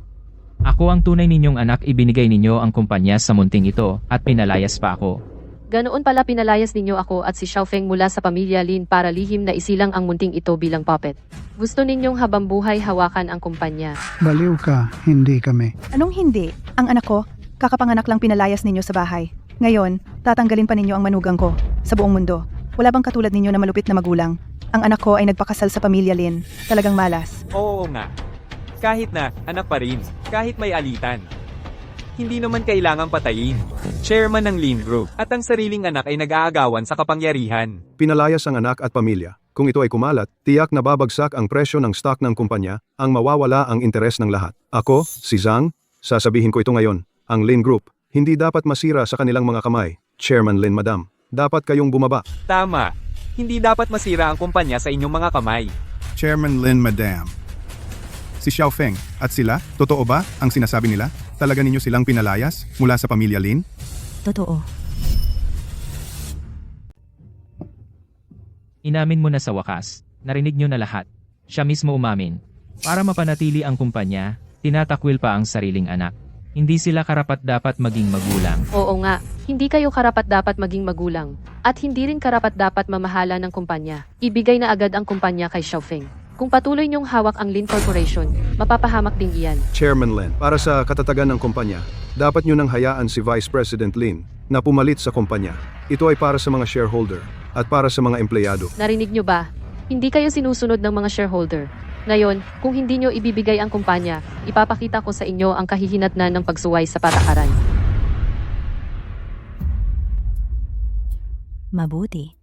Ako ang tunay ninyong anak, ibinigay ninyo ang kumpanya sa munting ito at pinalayas pa ako. Ganoon pala pinalayas ninyo ako at si Xiaofeng mula sa pamilya Lin para lihim na isilang ang munting ito bilang puppet. Gusto ninyong habang buhay hawakan ang kumpanya. Baliw ka, hindi kami. Anong hindi? Ang anak ko, kakapanganak lang pinalayas ninyo sa bahay. Ngayon, tatanggalin pa ninyo ang manugang ko sa buong mundo. Wala bang katulad ninyo na malupit na magulang? Ang anak ko ay nagpakasal sa pamilya Lin. Talagang malas. Oo nga. Kahit na, anak pa rin. Kahit may alitan. Hindi naman kailangang patayin. Chairman ng Lin Group at ang sariling anak ay nag-aagawan sa kapangyarihan. Pinalayas ang anak at pamilya. Kung ito ay kumalat, tiyak na babagsak ang presyo ng stock ng kumpanya, ang mawawala ang interes ng lahat. Ako, si Zhang, sasabihin ko ito ngayon, ang Lin Group, hindi dapat masira sa kanilang mga kamay. Chairman Lin, Madam, dapat kayong bumaba. Tama. Hindi dapat masira ang kumpanya sa inyong mga kamay. Chairman Lin, Madam. Si Xiaofeng at sila, totoo ba ang sinasabi nila? Talaga ninyo silang pinalayas mula sa pamilya Lin? Totoo. Inamin mo na sa wakas. Narinig nyo na lahat. Siya mismo umamin. Para mapanatili ang kumpanya, tinatakwil pa ang sariling anak. Hindi sila karapat-dapat maging magulang. Oo nga, hindi kayo karapat-dapat maging magulang. At hindi rin karapat-dapat mamahala ng kumpanya. Ibigay na agad ang kumpanya kay Xiaofeng. Kung patuloy niyong hawak ang Lin Corporation, mapapahamak din iyan. Chairman Lin, para sa katatagan ng kumpanya, dapat nyo nang hayaan si Vice President Lin na pumalit sa kumpanya. Ito ay para sa mga shareholder at para sa mga empleyado. Narinig niyo ba? Hindi kayo sinusunod ng mga shareholder. Ngayon, kung hindi niyo ibibigay ang kumpanya, ipapakita ko sa inyo ang kahihinatnan ng pagsuway sa patakaran. Mabuti.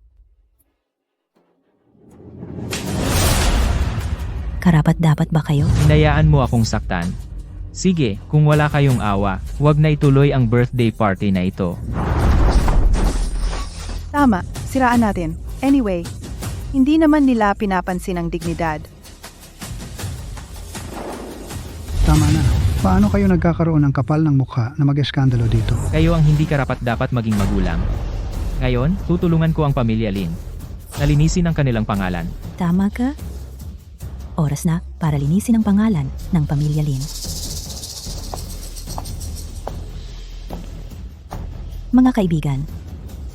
Karapat-dapat ba kayo? Hinayaan mo akong saktan. Sige, kung wala kayong awa, wag na ituloy ang birthday party na ito. Tama, siraan natin. Anyway, hindi naman nila pinapansin ang dignidad. Tama na. Paano kayo nagkakaroon ng kapal ng mukha na mag-eskandalo dito? Kayo ang hindi karapat-dapat maging magulang. Ngayon, tutulungan ko ang pamilya Lin. Nalinisin ang kanilang pangalan. Tama ka? Oras na para linisin ang pangalan ng pamilya Lin. Mga kaibigan,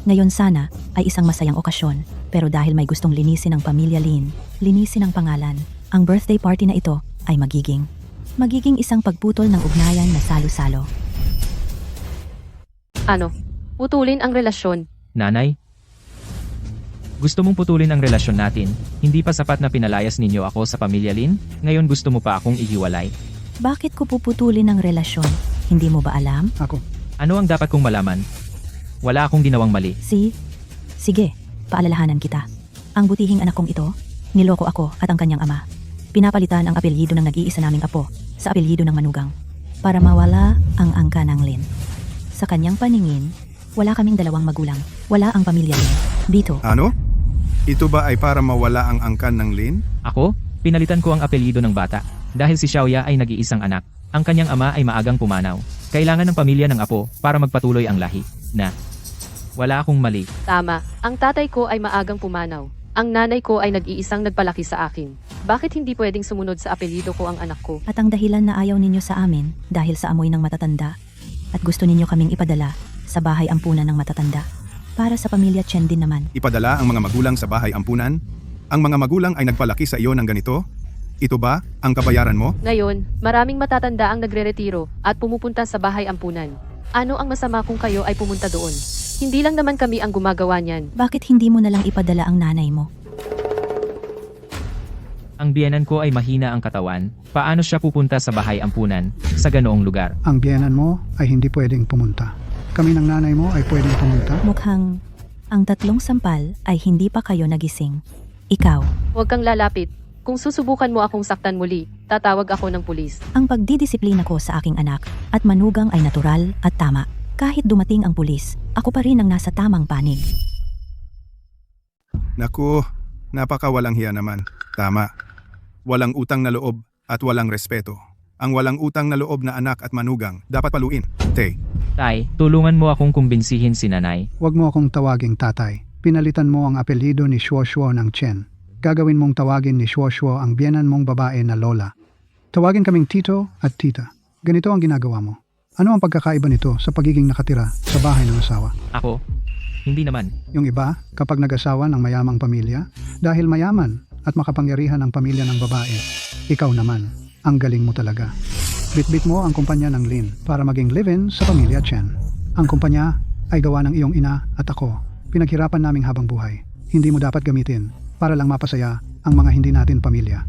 ngayon sana ay isang masayang okasyon, pero dahil may gustong linisin ang pamilya Lin, linisin ang pangalan, ang birthday party na ito ay magiging isang pagputol ng ugnayan na salo-salo. Ano? Putulin ang relasyon. Nanay? Gusto mong putulin ang relasyon natin, hindi pa sapat na pinalayas ninyo ako sa pamilya Lin, ngayon gusto mo pa akong ihiwalay. Bakit ko puputulin ang relasyon? Hindi mo ba alam? Ako, Ano ang dapat kong malaman? Wala akong ginawang mali. Sige, paalalahanan kita. Ang butihing anak kong ito, niloko ako at ang kanyang ama. Pinapalitan ang apelyido ng nag-iisa naming apo sa apelyido ng manugang para mawala ang angka ng Lin. Sa kanyang paningin, wala kaming dalawang magulang. Wala ang pamilya Lin. Dito, Ano? Ito ba ay para mawala ang angkan ng Lin? Ako, pinalitan ko ang apelyido ng bata. Dahil si Xiaoya ay nag-iisang anak, ang kanyang ama ay maagang pumanaw. Kailangan ng pamilya ng apo para magpatuloy ang lahi. Wala akong mali. Tama, ang tatay ko ay maagang pumanaw. Ang nanay ko ay nag-iisang nagpalaki sa akin. Bakit hindi pwedeng sumunod sa apelyido ko ang anak ko? at ang dahilan na ayaw ninyo sa amin dahil sa amoy ng matatanda at gusto ninyo kaming ipadala sa bahay ampunan ng matatanda. Para sa pamilya Chen din naman. Ipadala ang mga magulang sa bahay ampunan? Ang mga magulang ay nagpalaki sa iyo ng ganito? Ito ba ang kabayaran mo? Ngayon, maraming matatanda ang nagre-retiro at pumupunta sa bahay ampunan. Ano ang masama kung kayo ay pumunta doon? Hindi lang naman kami ang gumagawa niyan. Bakit hindi mo na lang ipadala ang nanay mo? Ang biyenan ko ay mahina ang katawan. Paano siya pupunta sa bahay ampunan sa ganoong lugar? ang biyenan mo ay hindi pwedeng pumunta. Kami ng nanay mo ay pwedeng pumunta. Mukhang ang tatlong sampal ay hindi pa kayo nagising. Ikaw, Huwag kang lalapit. Kung susubukan mo akong saktan muli, tatawag ako ng pulis. ang pagdidisiplina ko sa aking anak at manugang ay natural at tama. Kahit dumating ang pulis, ako pa rin ang nasa tamang panig. Naku, napakawalang hiya naman. Tama. Walang utang na loob at walang respeto. Ang walang utang na loob na anak at manugang dapat paluin. Tay, tulungan mo akong kumbinsihin si nanay. Huwag mo akong tawaging tatay. Pinalitan mo ang apelyido ni Shuo ng Chen. Gagawin mong tawagin ni Shuo ang biyenan mong babae na lola. Tawagin kaming tito at tita. Ganito ang ginagawa mo. Ano ang pagkakaiba nito sa pagiging nakatira sa bahay ng asawa? Ako? Hindi naman. Yung iba, kapag nag-asawa ng mayamang pamilya, dahil mayaman at makapangyarihan ang pamilya ng babae, ikaw naman, ang galing mo talaga. Bitbit mo ang kumpanya ng Lin para maging live-in sa pamilya Chen. Ang kumpanya ay gawa ng iyong ina at ako. Pinaghirapan naming habang buhay. Hindi mo dapat gamitin para lang mapasaya ang mga hindi natin pamilya.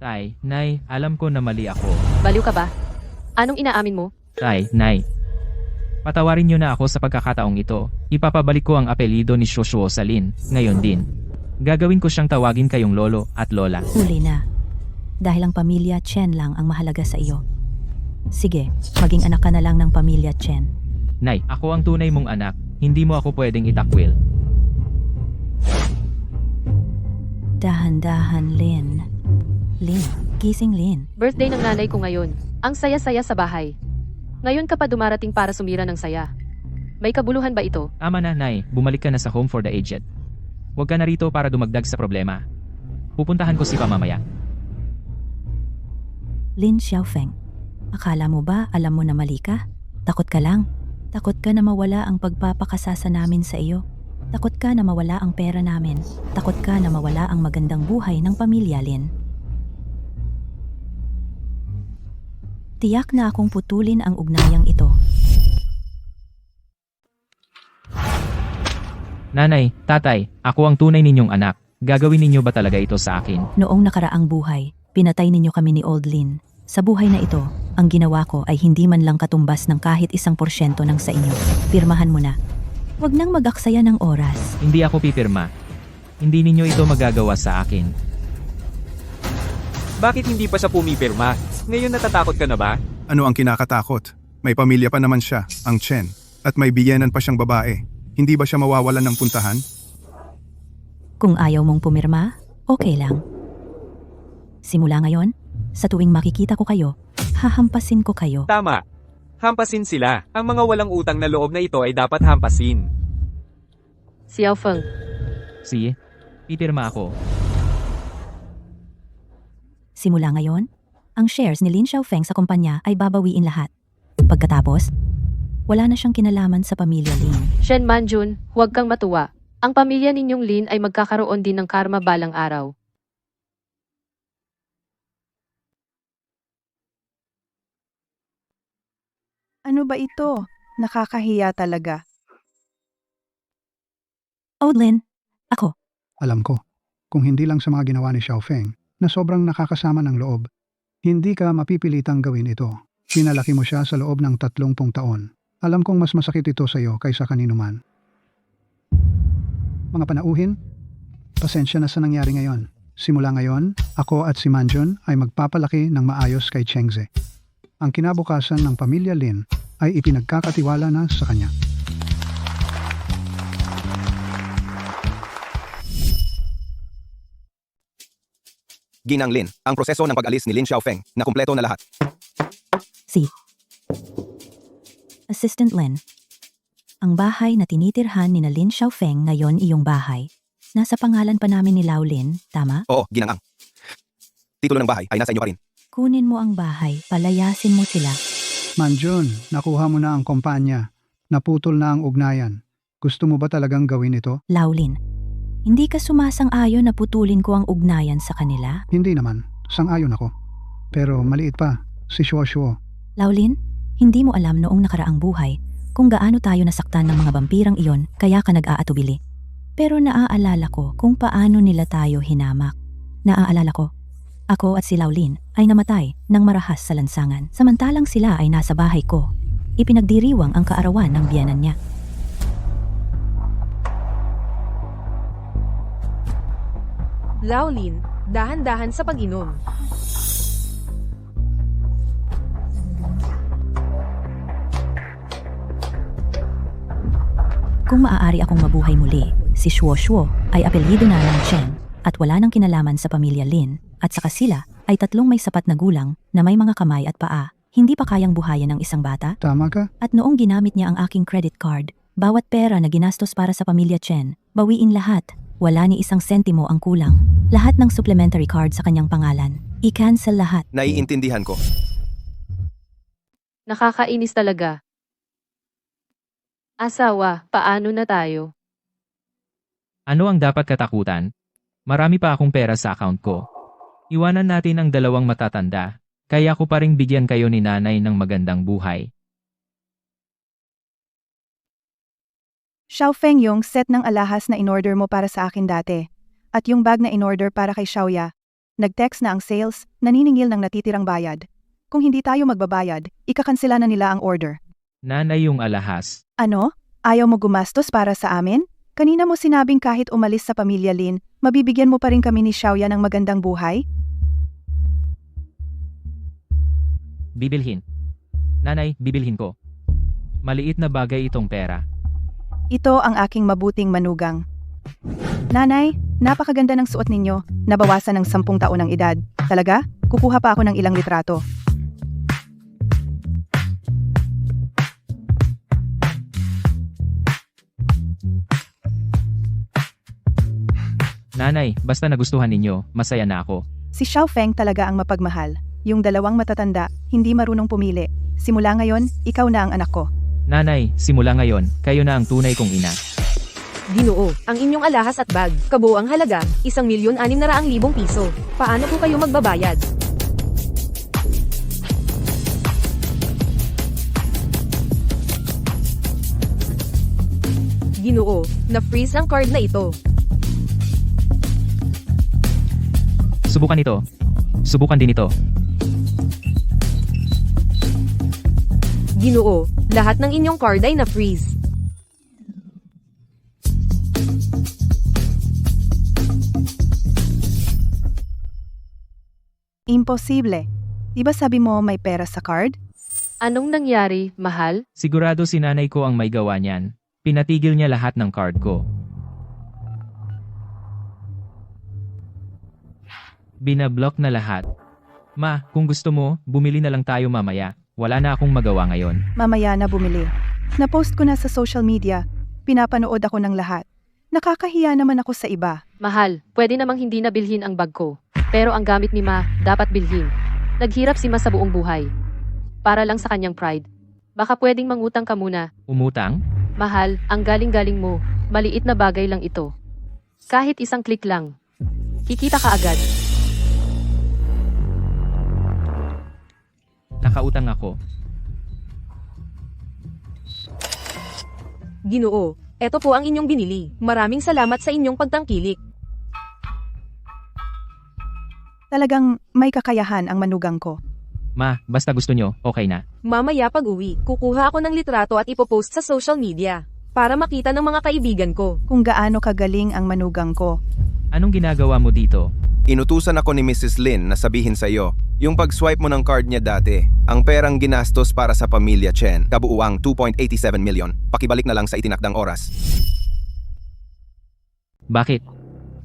Tay, Nay, alam ko na mali ako. Baliw ka ba? Anong inaamin mo? Tay, Nay. Patawarin niyo na ako sa pagkakataong ito. Ipapabalik ko ang apelyido ni Shuo sa Lin, ngayon din. Gagawin ko siyang tawagin kayong lolo at lola. Huli na. Dahil ang pamilya Chen lang ang mahalaga sa iyo. Sige, maging anak ka na lang ng pamilya Chen. Nay, ako ang tunay mong anak. Hindi mo ako pwedeng itakwil. Dahan-dahan, Lin. Lin, gising Lin. Birthday ng nanay ko ngayon. Ang saya-saya sa bahay. Ngayon ka pa dumarating para sumira ng saya. May kabuluhan ba ito? Tama na, Nay. Bumalik ka na sa home for the aged. Huwag ka na rito para dumagdag sa problema. Pupuntahan ko si Pa mamaya. Lin Xiaofeng, akala mo ba alam mo na mali ka? Takot ka lang. Takot ka na mawala ang pagpapakasasa namin sa iyo. Takot ka na mawala ang pera namin. Takot ka na mawala ang magandang buhay ng pamilya, Lin. Tiyak na akong putulin ang ugnayang ito. Nanay, tatay, ako ang tunay ninyong anak. Gagawin ninyo ba talaga ito sa akin? Noong nakaraang buhay, pinatay ninyo kami ni Old Lin. Sa buhay na ito, ang ginawa ko ay hindi man lang katumbas ng kahit 1% ng sa inyo. Pirmahan mo na. Huwag nang mag-aksaya ng oras. Hindi ako pipirma. Hindi ninyo ito magagawa sa akin. Bakit hindi pa siya pumipirma? Ngayon natatakot ka na ba? Ano ang kinakatakot? May pamilya pa naman siya, ang Chen. At may biyenan pa siyang babae. Hindi ba siya mawawalan ng puntahan? Kung ayaw mong pumirma, okay lang. Simula ngayon, sa tuwing makikita ko kayo, hahampasin ko kayo. Tama. Hampasin sila. Ang mga walang utang na loob na ito ay dapat hampasin. Xiao Feng, Si, pipirma ako. Simula ngayon, ang shares ni Lin Xiaofeng sa kumpanya ay babawiin lahat. Pagkatapos, wala na siyang kinalaman sa pamilya Lin. Shen Manjun, huwag kang matuwa. Ang pamilya ninyong Lin ay magkakaroon din ng karma balang araw. Ano ba ito? Nakakahiya talaga. Oh Lin, ako. Alam ko, kung hindi lang sa mga ginawa ni Xiaofeng na sobrang nakakasama ng loob, hindi ka mapipilitang gawin ito. Pinalaki mo siya sa loob ng 30 taon. Alam kong mas masakit ito sa iyo kaysa kanino man. Mga panauhin, pasensya na sa nangyari ngayon. Simula ngayon, ako at si Manjun ay magpapalaki ng maayos kay Chengze. Ang kinabukasan ng pamilya Lin ay ipinagkakatiwala na sa kanya. Ginang Lin, ang proseso ng pag-alis ni Lin Xiaofeng na kumpleto na lahat. Si Assistant Lin. Ang bahay na tinitirhan ni na Lin Xiaofeng ngayon iyong bahay. Nasa pangalan pa namin ni Lao Lin, tama? Oo, Ginang Ang. Titulo ng bahay ay nasa inyo pa rin. Kunin mo ang bahay, palayasin mo sila. Manjun, nakuha mo na ang kumpanya. Naputol na ang ugnayan. Gusto mo ba talagang gawin ito? Lao Lin, hindi ka sumasang-ayon na putulin ko ang ugnayan sa kanila? Hindi naman. Sang-ayon ako. Pero maliit pa, si Shuo. Lao Lin, hindi mo alam noong nakaraang buhay kung gaano tayo nasaktan ng mga vampirang iyon kaya ka nag-aatubili. Pero naaalala ko kung paano nila tayo hinamak. Naaalala ko, ako at si Lao Lin ay namatay ng marahas sa lansangan samantalang sila ay nasa bahay ko. Ipinagdiriwang ang kaarawan ng biyenan niya. Laolin, dahan-dahan sa pag-inom. Kung maaari akong mabuhay muli, si Shuo ay apelyido na ng Chen at wala nang kinalaman sa pamilya Lin at saka sila ay tatlong may sapat na gulang na may mga kamay at paa, hindi pa kayang buhayan ng isang bata? Tama ka? At noong ginamit niya ang aking credit card, bawat pera na ginastos para sa pamilya Chen, bawiin lahat. Wala ni isang sentimo ang kulang. Lahat ng supplementary card sa kanyang pangalan, i-cancel lahat. Naiintindihan ko. Nakakainis talaga. Asawa, paano na tayo? Ano ang dapat katakutan? Marami pa akong pera sa account ko. Iwanan natin ang dalawang matatanda, kaya ko pa ring bigyan kayo ni nanay ng magandang buhay. Xiaofeng yung set ng alahas na in-order mo para sa akin dati. At yung bag na in-order para kay Xiaoya. Nag-text na ang sales, naniningil ng natitirang bayad. Kung hindi tayo magbabayad, ikakansela na nila ang order. Nanay yung alahas. Ano? Ayaw mo gumastos para sa amin? Kanina mo sinabing kahit umalis sa pamilya Lin, mabibigyan mo pa rin kami ni Xiaoya ng magandang buhay? Bibilhin. Nanay, bibilhin ko. Maliit na bagay itong pera. Ito ang aking mabuting manugang. Nanay, napakaganda ng suot ninyo. Nabawasan ng 10 taon ng edad. Talaga? Kukuha pa ako ng ilang litrato. Nanay, basta nagustuhan ninyo, masaya na ako. Si Xiaofeng talaga ang mapagmahal. Yung dalawang matatanda, hindi marunong pumili. Simula ngayon, ikaw na ang anak ko. Nanay, simula ngayon, kayo na ang tunay kong ina. Ginoo, ang inyong alahas at bag, kabuo ang halaga, 1,600,000 piso. Paano po kayo magbabayad? Ginoo, na-freeze ang card na ito. Subukan ito. Subukan din ito. Ginoo, lahat ng inyong card ay na-freeze. Imposible. Di ba sabi mo may pera sa card? Anong nangyari, mahal? Sigurado si nanay ko ang may gawa niyan. Pinatigil niya lahat ng card ko. Binablock na lahat. Ma, kung gusto mo, bumili na lang tayo mamaya. Wala na akong magawa ngayon. Mamaya na bumili. Napost ko na sa social media. Pinapanood ako ng lahat. Nakakahiya naman ako sa iba. Mahal, pwede namang hindi na bilhin ang bag ko. Pero ang gamit ni Ma, dapat bilhin. Naghirap si Ma sa buong buhay. Para lang sa kanyang pride. Baka pwedeng mangutang ka muna. Umutang? Mahal, ang galing-galing mo. Maliit na bagay lang ito. Kahit isang click lang. Kikita ka agad. Nakautang ako. Ginoo, eto po ang inyong binili. Maraming salamat sa inyong pagtangkilik. Talagang may kakayahan ang manugang ko. Ma, basta gusto nyo, okay na. Mamaya pag-uwi, kukuha ako ng litrato at ipopost sa social media. Para makita ng mga kaibigan ko. Kung gaano kagaling ang manugang ko. Anong ginagawa mo dito? Inutusan ako ni Mrs. Lin na sabihin sa iyo, yung pag-swipe mo ng card niya dati, ang perang ginastos para sa pamilya Chen, kabuuang 2.87 million, pakibalik na lang sa itinakdang oras. Bakit?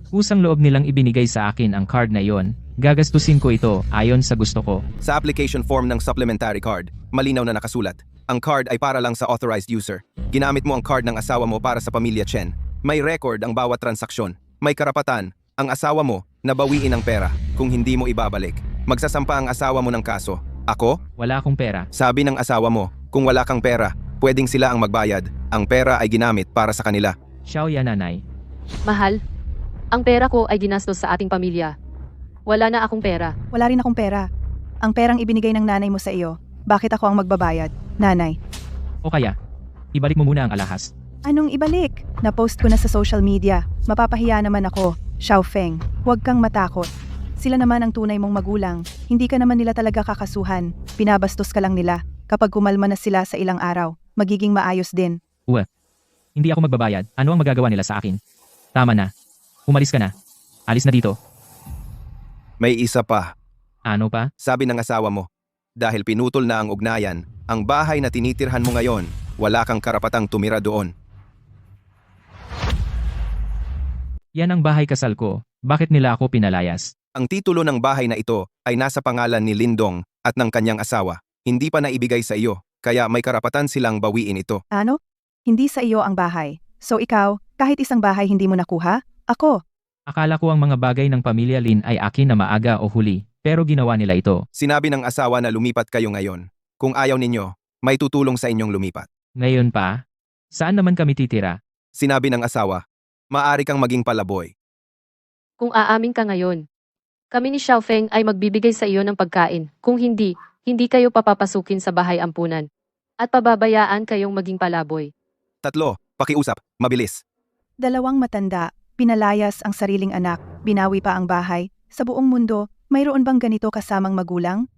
Kusang loob nilang ibinigay sa akin ang card na yon. Gagastusin ko ito ayon sa gusto ko. Sa application form ng supplementary card, malinaw na nakasulat. Ang card ay para lang sa authorized user. Ginamit mo ang card ng asawa mo para sa pamilya Chen. May record ang bawat transaksyon. May karapatan, ang asawa mo, na bawiin ang pera kung hindi mo ibabalik. Magsasampa ang asawa mo ng kaso. Ako? Wala akong pera. Sabi ng asawa mo, kung wala kang pera, pwedeng sila ang magbayad. Ang pera ay ginamit para sa kanila. Xiao ya nanay. Mahal, ang pera ko ay ginastos sa ating pamilya. Wala na akong pera. Wala rin akong pera. Ang perang ibinigay ng nanay mo sa iyo. Bakit ako ang magbabayad? Nanay. O kaya, ibalik mo muna ang alahas. Anong ibalik? Napost ko na sa social media. Mapapahiya naman ako. Xiaofeng, huwag kang matakot. Sila naman ang tunay mong magulang. Hindi ka naman nila talaga kakasuhan. Pinabastos ka lang nila. Kapag kumalma na sila sa ilang araw, magiging maayos din. Hindi ako magbabayad. Ano ang magagawa nila sa akin? Tama na. Umalis ka na. Alis na dito. May isa pa. Ano pa? Sabi ng asawa mo, dahil pinutol na ang ugnayan, ang bahay na tinitirhan mo ngayon, wala kang karapatang tumira doon. Yan ang bahay kasal ko. Bakit nila ako pinalayas? Ang titulo ng bahay na ito ay nasa pangalan ni Lindong at ng kanyang asawa. Hindi pa naibigay sa iyo, kaya may karapatan silang bawiin ito. Ano? Hindi sa iyo ang bahay. So ikaw, kahit isang bahay hindi mo nakuha? Ako. Akala ko ang mga bagay ng pamilya Lin ay akin na maaga o huli, pero ginawa nila ito. Sinabi ng asawa na lumipat kayo ngayon. Kung ayaw ninyo, may tutulong sa inyong lumipat. Ngayon pa? Saan naman kami titira? Sinabi ng asawa, maaari kang maging palaboy. Kung aamin ka ngayon, kami ni Xiaofeng ay magbibigay sa iyo ng pagkain. Kung hindi, hindi kayo papapasukin sa bahay ampunan. At pababayaan kayong maging palaboy. 3, pakiusap, mabilis. 2 matanda, pinalayas ang sariling anak, binawi pa ang bahay. Sa buong mundo, mayroon bang ganito kasamang magulang?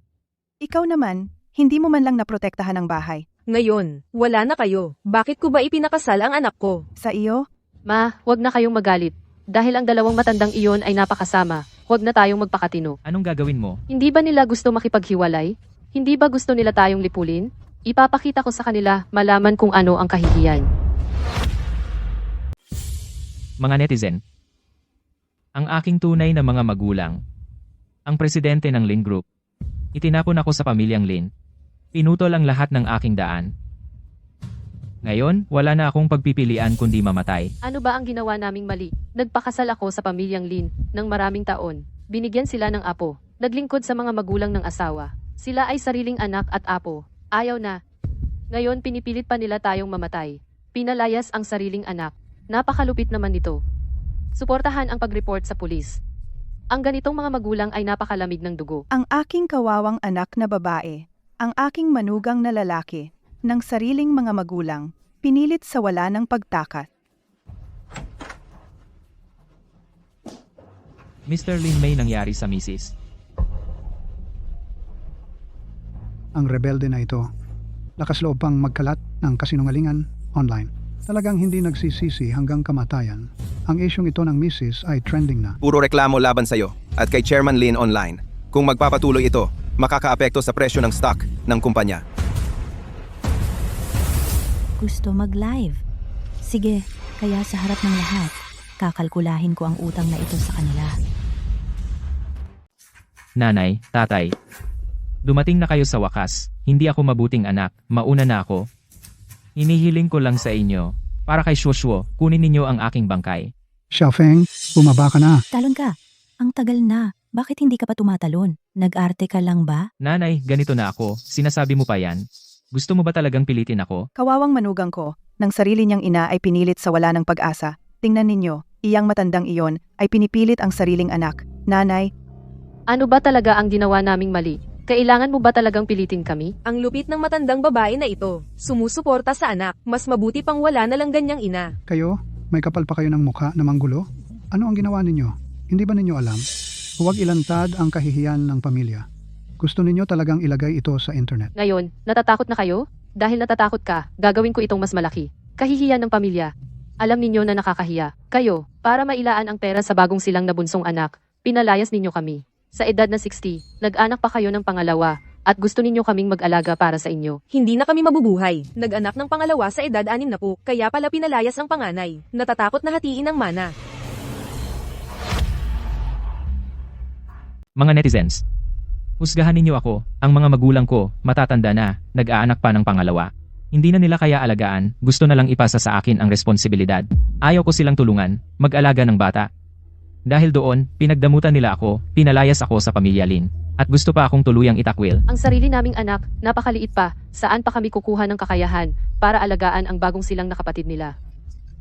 Ikaw naman, hindi mo man lang naprotektahan ang bahay. Ngayon, wala na kayo. Bakit ko ba ipinakasal ang anak ko? Sa iyo? Ma, huwag na kayong magalit. Dahil ang 2 matandang iyon ay napakasama, huwag na tayong magpakatino. Anong gagawin mo? Hindi ba nila gusto makipaghiwalay? Hindi ba gusto nila tayong lipulin? Ipapakita ko sa kanila, malaman kung ano ang kahihiyan. Mga netizen. Ang aking tunay na mga magulang. Ang presidente ng Lin Group. Itinapon ako sa pamilyang Lin. Pinutol ang lahat ng aking daan. Ngayon, wala na akong pagpipilian kundi mamatay. Ano ba ang ginawa naming mali? Nagpakasal ako sa pamilyang Lin ng maraming taon. Binigyan sila ng apo. Naglingkod sa mga magulang ng asawa. Sila ay sariling anak at apo. Ayaw na. Ngayon pinipilit pa nila tayong mamatay. Pinalayas ang sariling anak. Napakalupit naman nito. Suportahan ang pag-report sa pulis. Ang ganitong mga magulang ay napakalamig ng dugo. Ang aking kawawang anak na babae, ang aking manugang na lalaki, ng sariling mga magulang, pinilit sa wala ng pagtakat. Mr. Lin, may nangyari sa misis. Ang rebelde na ito, lakas loob pang magkalat ng kasinungalingan online. Talagang hindi nagsisisi hanggang kamatayan. Ang isyong ito ng misis ay trending na. Puro reklamo laban sa'yo at kay Chairman Lin online. Kung magpapatuloy ito, makakaapekto sa presyo ng stock ng kumpanya. Gusto mag-live. Sige, kaya sa harap ng lahat, kakalkulahin ko ang utang na ito sa kanila. Nanay, tatay. Dumating na kayo sa wakas. Hindi ako mabuting anak. Mauna na ako. Inihiling ko lang sa inyo. Para kay Shuoshuo, kunin ninyo ang aking bangkay. Xiaofeng, bumaba ka na. Talon ka. Ang tagal na. Bakit hindi ka pa tumatalon? Nag-arte ka lang ba? Nanay, ganito na ako. Sinasabi mo pa yan? Gusto mo ba talagang pilitin ako? Kawawang manugang ko, ng sarili niyang ina ay pinilit sa wala ng pag-asa. Tingnan ninyo, iyang matandang iyon ay pinipilit ang sariling anak. Nanay, Ano ba talaga ang ginawa naming mali? Kailangan mo ba talagang pilitin kami? Ang lupit ng matandang babae na ito. Sumusuporta sa anak. Mas mabuti pang wala na lang ganyang ina. Kayo, may kapal pa kayo ng mukha na manggulo? Ano ang ginawa ninyo? Hindi ba ninyo alam? Huwag ilantad ang kahihiyan ng pamilya. Gusto ninyo talagang ilagay ito sa internet. Ngayon, natatakot na kayo? Dahil natatakot ka, gagawin ko itong mas malaki. Kahihiyan ng pamilya. Alam ninyo na nakakahiya. Kayo, para mailaan ang pera sa bagong silang nabunsong anak, pinalayas ninyo kami. Sa edad na 60, nag-anak pa kayo ng pangalawa, at gusto ninyo kaming mag-alaga para sa inyo. Hindi na kami mabubuhay. Nag-anak ng pangalawa sa edad 6 na po, kaya pala pinalayas ang panganay. Natatakot na hatiin ang mana. Mga netizens, husgahan ninyo ako. Ang mga magulang ko, matatanda na, nag-aanak pa ng pangalawa. Hindi na nila kaya alagaan, gusto na lang ipasa sa akin ang responsibilidad. Ayaw ko silang tulungan, mag-alaga ng bata. Dahil doon, pinagdamutan nila ako, pinalayas ako sa pamilya Lin. At gusto pa akong tuluyang itakwil. Ang sarili naming anak, napakaliit pa, saan pa kami kukuha ng kakayahan para alagaan ang bagong silang nakapatid nila.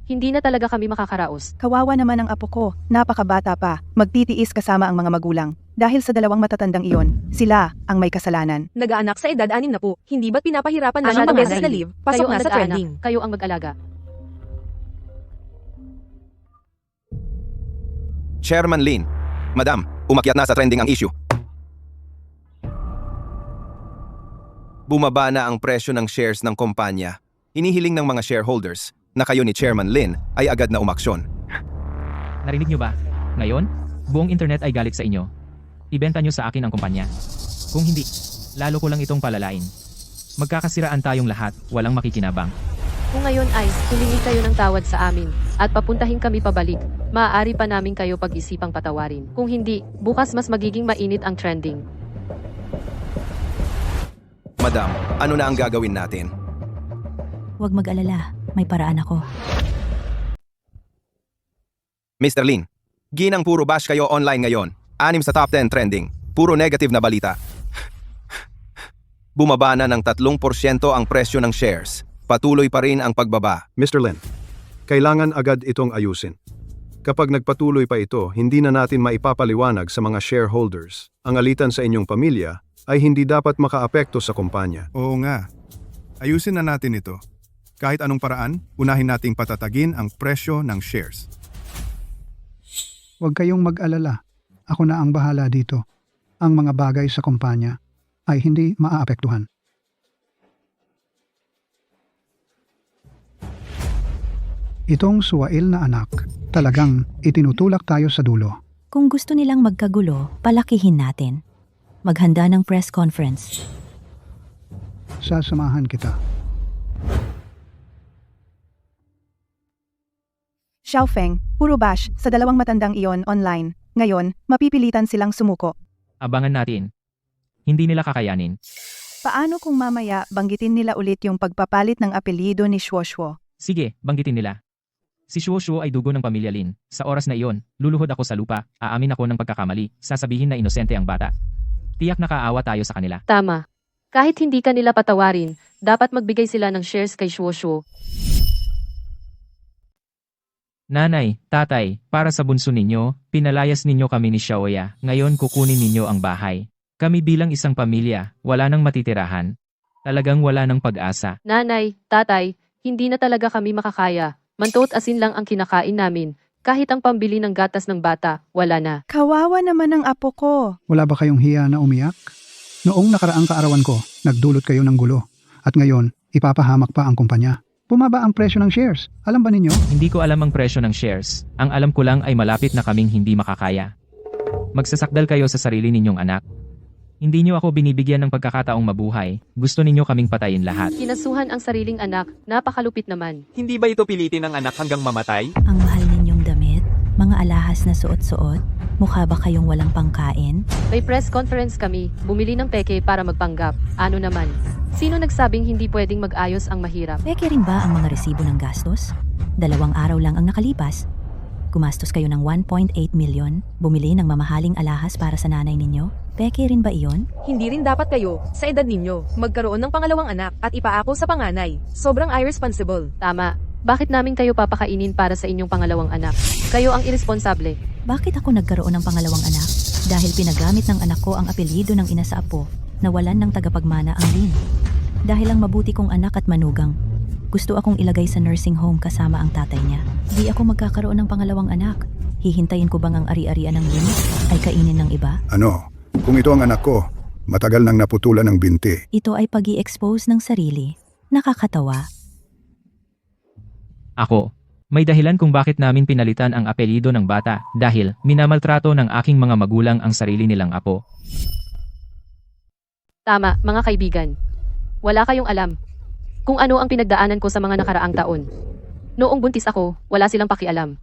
Hindi na talaga kami makakaraos. kawawa naman ang apo ko, napakabata pa, magtitiis kasama ang mga magulang. Dahil sa dalawang matatandang iyon, sila ang may kasalanan. Nag-aanak sa edad 6 na po, hindi ba't pinapahirapan lang ang Masyadong mabeses na madali. live? Pasok Kayo na ang sa nag-aanak, trending. kayo ang mag-alaga. Chairman Lin, Madam, umakyat na sa trending ang issue. Bumaba na ang presyo ng shares ng kumpanya. Hinihiling ng mga shareholders na kayo ni Chairman Lin ay agad na umaksyon. Narinig nyo ba? Ngayon, buong internet ay galit sa inyo. Ibenta nyo sa akin ang kumpanya. Kung hindi, lalo ko lang itong palalain. Magkakasiraan tayong lahat, walang makikinabang. Kung ngayon ay humingi kayo ng tawad sa amin at papuntahin kami pabalik, maaari pa namin kayo pag-isipang patawarin. Kung hindi, bukas mas magiging mainit ang trending. Madam, ano na ang gagawin natin? Huwag mag-alala, may paraan ako. Mr. Lin, ginang puro bash kayo online ngayon. 6 sa top 10 trending. Puro negative na balita. Bumaba na ng 3% ang presyo ng shares. Patuloy pa rin ang pagbaba. Mr. Lin, kailangan agad itong ayusin. Kapag nagpatuloy pa ito, hindi na natin maipapaliwanag sa mga shareholders. Ang alitan sa inyong pamilya ay hindi dapat makaapekto sa kumpanya. Oo nga. Ayusin na natin ito. Kahit anong paraan, unahin nating patatagin ang presyo ng shares. Huwag kayong mag-alala. Ako na ang bahala dito. Ang mga bagay sa kumpanya ay hindi maaapektuhan. Itong suwail na anak, talagang itinutulak tayo sa dulo. Kung gusto nilang magkagulo, palakihin natin. Maghanda ng press conference. Sasamahan kita. Xiaofeng, puro bash sa dalawang matandang iyon online. Ngayon, mapipilitan silang sumuko. Abangan natin. Hindi nila kakayanin. Paano kung mamaya banggitin nila ulit yung pagpapalit ng apelyido ni Shuoshuo? Sige, banggitin nila. Si Shuoshuo ay dugo ng pamilya Lin. Sa oras na iyon, luluhod ako sa lupa, aamin ako ng pagkakamali, sasabihin na inosente ang bata. Tiyak nakaawa tayo sa kanila. Tama. Kahit hindi ka nila patawarin, dapat magbigay sila ng shares kay Shuoshuo. Nanay, tatay, para sa bunso ninyo, pinalayas ninyo kami ni Xiaoya. Ngayon kukunin ninyo ang bahay. Kami bilang isang pamilya, wala nang matitirahan. Talagang wala nang pag-asa. Nanay, tatay, hindi na talaga kami makakaya. Mantot asin lang ang kinakain namin. Kahit ang pambili ng gatas ng bata, wala na. Kawawa naman ang apo ko. Wala ba kayong hiya na umiyak? Noong nakaraang kaarawan ko, nagdulot kayo ng gulo. At ngayon, ipapahamak pa ang kumpanya. Bumaba ang presyo ng shares. Alam ba ninyo? Hindi ko alam ang presyo ng shares. Ang alam ko lang ay malapit na kaming hindi makakaya. Magsasakdal kayo sa sarili ninyong anak. Hindi niyo ako binibigyan ng pagkakataong mabuhay. Gusto ninyo kaming patayin lahat. Kinasuhan ang sariling anak, napakalupit naman. Hindi ba ito pilitin ng anak hanggang mamatay? Ang mahal ninyong damit, mga alahas na suot-suot, mukha ba kayong walang pangkain? May press conference kami, bumili ng peke para magpanggap. Ano naman? Sino nagsabing hindi pwedeng mag-ayos ang mahirap? Peke rin ba ang mga resibo ng gastos? 2 araw lang ang nakalipas. Gumastos kayo ng 1.8 million, bumili ng mamahaling alahas para sa nanay ninyo? Peke rin ba iyon? Hindi rin dapat kayo, sa edad ninyo, magkaroon ng pangalawang anak at ipaako sa panganay. Sobrang irresponsible. Tama. Bakit namin kayo papakainin para sa inyong pangalawang anak? Kayo ang irresponsable. Bakit ako nagkaroon ng pangalawang anak? Dahil pinagamit ng anak ko ang apelyido ng ina sa apo, nawalan ng tagapagmana ang Lin. Dahil ang mabuti kong anak at manugang, gusto akong ilagay sa nursing home kasama ang tatay niya. Di ako magkakaroon ng pangalawang anak. Hihintayin ko bang ang ari-arian ng Lin ay kainin ng iba? Ano? Kung ito ang anak ko, matagal nang naputulan ng binti. Ito ay pag-i-expose ng sarili. Nakakatawa. Ako. May dahilan kung bakit namin pinalitan ang apelyido ng bata dahil minamaltrato ng aking mga magulang ang sarili nilang apo. Tama, mga kaibigan. Wala kayong alam kung ano ang pinagdaanan ko sa mga nakaraang taon. Noong buntis ako, wala silang pakialam.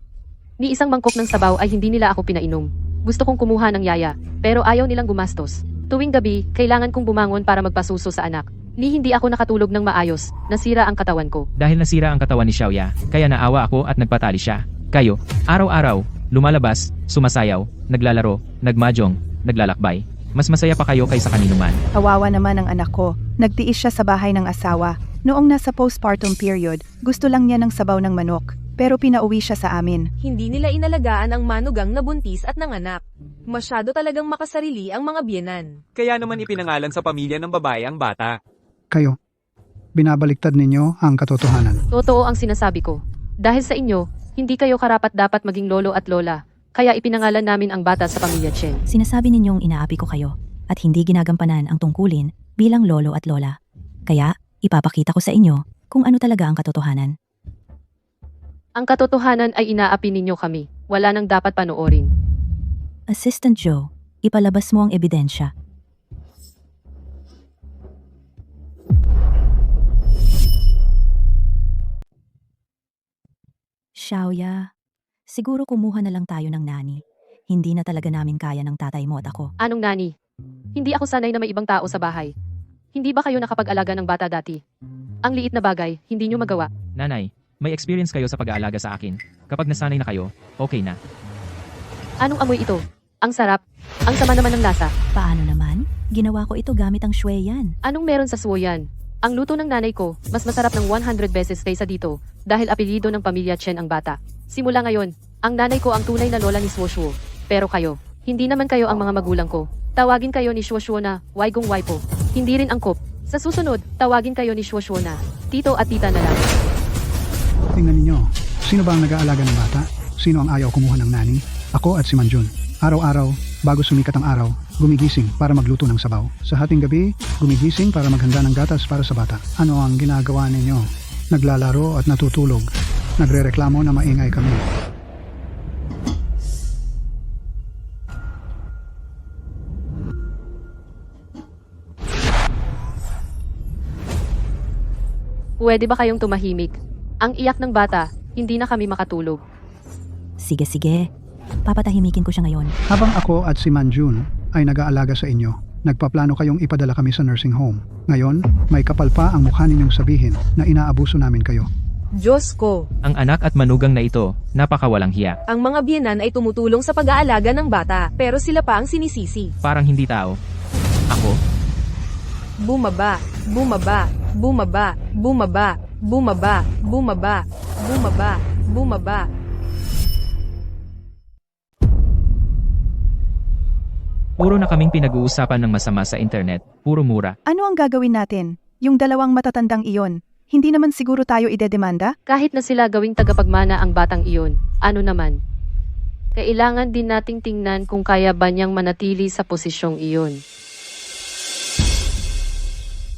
Ni isang mangkok ng sabaw ay hindi nila ako pinainom. Gusto kong kumuha ng yaya, pero ayaw nilang gumastos. Tuwing gabi, kailangan kong bumangon para magpasuso sa anak. Ni hindi ako nakatulog ng maayos, nasira ang katawan ko. Dahil nasira ang katawan ni Xiaoya, kaya naawa ako at nagpatali siya. Kayo, araw-araw, lumalabas, sumasayaw, naglalaro, nagmahjong, naglalakbay. Mas masaya pa kayo kaysa kanino man. Kawawa naman ang anak ko. Nagtiis siya sa bahay ng asawa. Noong nasa postpartum period, gusto lang niya ng sabaw ng manok. Pero pinauwi siya sa amin. Hindi nila inalagaan ang manugang na buntis at nanganak. Masyado talagang makasarili ang mga biyenan. Kaya naman ipinangalan sa pamilya ng babae ang bata. Kayo, binabaliktad ninyo ang katotohanan. Totoo ang sinasabi ko. Dahil sa inyo, hindi kayo karapat-dapat maging lolo at lola. Kaya ipinangalan namin ang bata sa pamilya Chen. Sinasabi ninyong inaapi ko kayo at hindi ginagampanan ang tungkulin bilang lolo at lola. Kaya, ipapakita ko sa inyo kung ano talaga ang katotohanan. Ang katotohanan ay inaapi ninyo kami. Wala nang dapat panoorin. Assistant Joe, ipalabas mo ang ebidensya. Xiaoya, siguro kumuha na lang tayo ng nani. Hindi na talaga namin kaya ng tatay mo at ako. Anong nani? Hindi ako sanay na may ibang tao sa bahay. Hindi ba kayo nakapag-alaga ng bata dati? Ang liit na bagay, hindi nyo magawa. Nanay, may experience kayo sa pag-aalaga sa akin. Kapag nasanay na kayo, okay na. Anong amoy ito? Ang sarap. Ang sama naman ng lasa. Paano naman? Ginawa ko ito gamit ang shueyan. Anong meron sa suoyan? Ang luto ng nanay ko, mas masarap ng 100 beses kaysa dito, dahil apelyido ng pamilya Chen ang bata. Simula ngayon, ang nanay ko ang tunay na lola ni Shuoshuo. Pero kayo, hindi naman kayo ang mga magulang ko. Tawagin kayo ni Shuoshuo na, Waigong Waipo. Hindi rin angkop. Sa susunod, tawagin kayo ni Shuoshuo na, Tito at Tita na lang. Tingnan ninyo, sino ba ang nag-aalaga ng bata? Sino ang ayaw kumuha ng nani? Ako at si Manjun. Araw-araw, bago sumikat ang araw, gumigising para magluto ng sabaw. Sa hating gabi, gumigising para maghanda ng gatas para sa bata. Ano ang ginagawa ninyo? Naglalaro at natutulog. Nagrereklamo na maingay kami. Pwede ba kayong tumahimik? Ang iyak ng bata, hindi na kami makatulog. Sige. Papatahimikin ko siya ngayon. Habang ako at si Manjun ay nag-aalaga sa inyo, nagpaplano kayong ipadala kami sa nursing home. Ngayon, may kapal pa ang mukha ninyong sabihin na inaabuso namin kayo. Diyos ko, Ang anak at manugang na ito, napakawalang hiya. ang mga biyenan ay tumutulong sa pag-aalaga ng bata, pero sila pa ang sinisisi. Parang hindi tao. Ako? Bumaba, bumaba, bumaba, bumaba, bumaba, bumaba, bumaba, bumaba. Puro na kaming pinag-uusapan ng masama sa internet, puro mura. Ano ang gagawin natin? Yung 2 matatandang iyon, hindi naman siguro tayo idedemanda? Kahit na sila gawing tagapagmana ang batang iyon, ano naman? Kailangan din nating tingnan kung kaya ba niyang manatili sa posisyong iyon.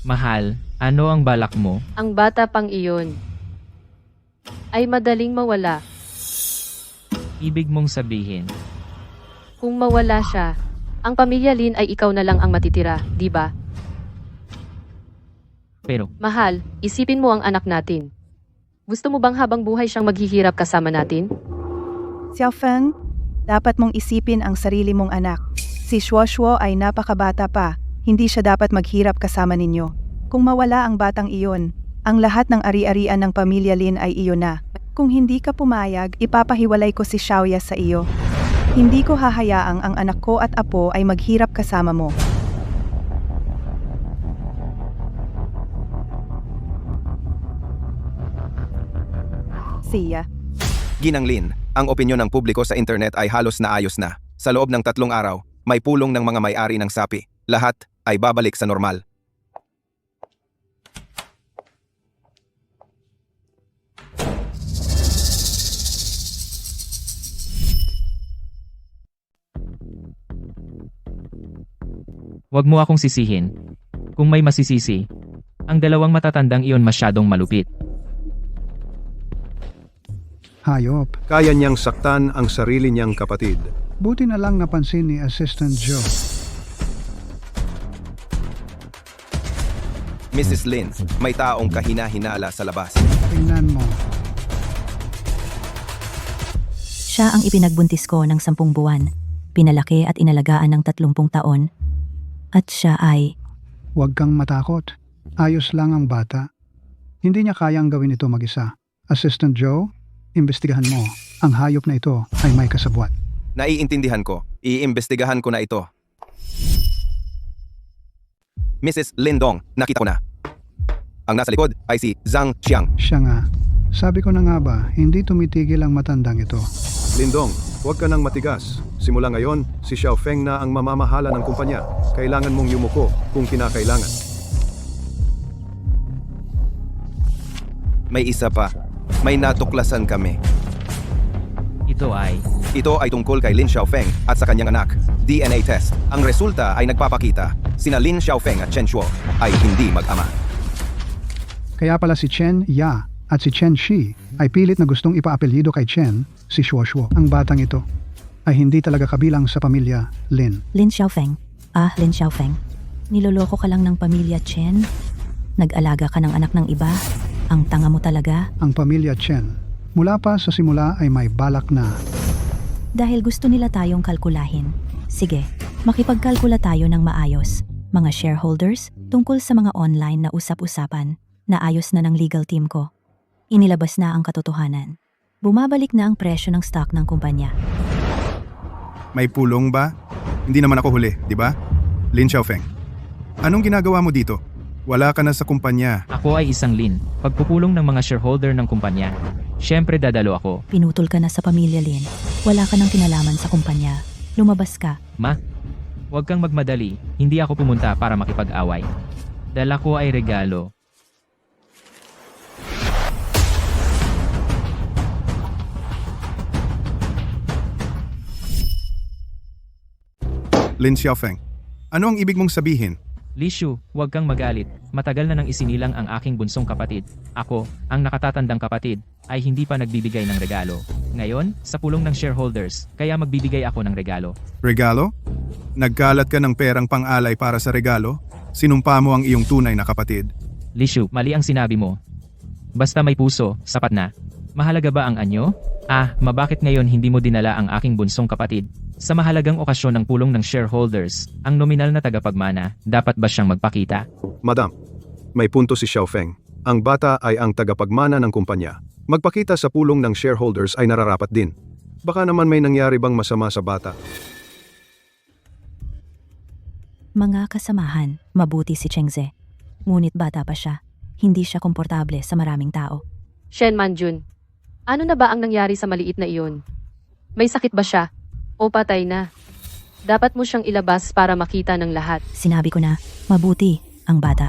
Mahal, ano ang balak mo? Ang bata pang iyon ay madaling mawala. Ibig mong sabihin, Kung mawala siya, ang pamilya Lin ay ikaw na lang ang matitira, di ba? Pero, Mahal, isipin mo ang anak natin. Gusto mo bang habang buhay siyang maghihirap kasama natin? Xiaofeng, dapat mong isipin ang sarili mong anak. Si Shuoshuo ay napakabata pa, hindi siya dapat maghirap kasama ninyo. Kung mawala ang batang iyon, ang lahat ng ari-arian ng pamilya Lin ay iyo na. Kung hindi ka pumayag, ipapahiwalay ko si Xiaoya sa iyo. Hindi ko hahayaang ang anak ko at apo ay maghirap kasama mo. Siya. Ginang Lin, ang opinyon ng publiko sa internet ay halos naayos na. Sa loob ng 3 araw, may pulong ng mga may-ari ng sapi. Lahat ay babalik sa normal. wag mo akong sisihin. Kung may masisisi, ang dalawang matatandang iyon masyadong malupit. Hayop. Kaya niyang saktan ang sarili niyang kapatid. Buti na lang napansin ni Assistant Joe. Mrs. Lin, may taong kahina-hinala sa labas. Tingnan mo. Siya ang ipinagbuntis ko ng 10 buwan, pinalaki at inalagaan ng 30 taon, at siya ay... Huwag kang matakot. Ayos lang ang bata. Hindi niya kayang gawin ito mag-isa. Assistant Joe, imbestigahan mo. Ang hayop na ito ay may kasabwat. Naiintindihan ko. Iimbestigahan ko na ito. Mrs. Lindong, nakita ko na. Ang nasa likod ay si Zhang Xiang. Siya nga. Sabi ko na nga ba, hindi tumitigil ang matandang ito. Lindong, huwag ka nang matigas. Simula ngayon, si Xiaofeng na ang mamamahala ng kumpanya. Kailangan mong yumuko kung kinakailangan. May isa pa. May natuklasan kami. Ito ay tungkol kay Lin Xiaofeng at sa kanyang anak. DNA test. Ang resulta ay nagpapakita sina Lin Xiaofeng at Chen Shuo ay hindi mag-ama. Kaya pala si Chen Ya at si Chen Shi ay pilit na gustong ipaapelyido kay Chen si Shuoshuo. Ang batang ito ay hindi talaga kabilang sa pamilya Lin. Lin Xiaofeng. Lin Xiaofeng. Niloloko ka lang ng pamilya Chen? Nag-alaga ka ng anak ng iba? Ang tanga mo talaga? Ang pamilya Chen, mula pa sa simula ay may balak na. Dahil gusto nila tayong kalkulahin. Sige, makipagkalkula tayo ng maayos. Mga shareholders, tungkol sa mga online na usap-usapan, na ayos na ng legal team ko. Inilabas na ang katotohanan. Bumabalik na ang presyo ng stock ng kumpanya. May pulong ba? Hindi naman ako huli, di ba? Lin Xiaofeng. Anong ginagawa mo dito? Wala ka na sa kumpanya. ako ay isang Lin, pagpupulong ng mga shareholder ng kumpanya. Siyempre dadalo ako. Pinutol ka na sa pamilya Lin. Wala ka ng kinalaman sa kumpanya. Lumabas ka. Ma, huwag kang magmadali. Hindi ako pumunta para makipag-away. Dala ko ay regalo. Lin Xiaofeng. Ano ang ibig mong sabihin? Lishu, huwag kang magalit. Matagal na nang isinilang ang aking bunsong kapatid. Ako, ang nakatatandang kapatid, ay hindi pa nagbibigay ng regalo. Ngayon, sa pulong ng shareholders, kaya magbibigay ako ng regalo. Regalo? Nagkalat ka ng perang pang-alay para sa regalo? Sinumpa mo ang iyong tunay na kapatid. Lishu, mali ang sinabi mo. Basta may puso, sapat na. Mahalaga ba ang anyo? Bakit ngayon hindi mo dinala ang aking bunsong kapatid? Sa mahalagang okasyon ng pulong ng shareholders, ang nominal na tagapagmana, dapat ba siyang magpakita? Madam, may punto si Xiaofeng. Ang bata ay ang tagapagmana ng kumpanya. Magpakita sa pulong ng shareholders ay nararapat din. Baka naman may nangyari bang masama sa bata. Mga kasamahan, mabuti si Chengze. Ngunit bata pa siya. Hindi siya komportable sa maraming tao. Shen Manjun, ano na ba ang nangyari sa maliit na iyon? May sakit ba siya? O patay na? Dapat mo siyang ilabas para makita ng lahat. Sinabi ko na, mabuti ang bata.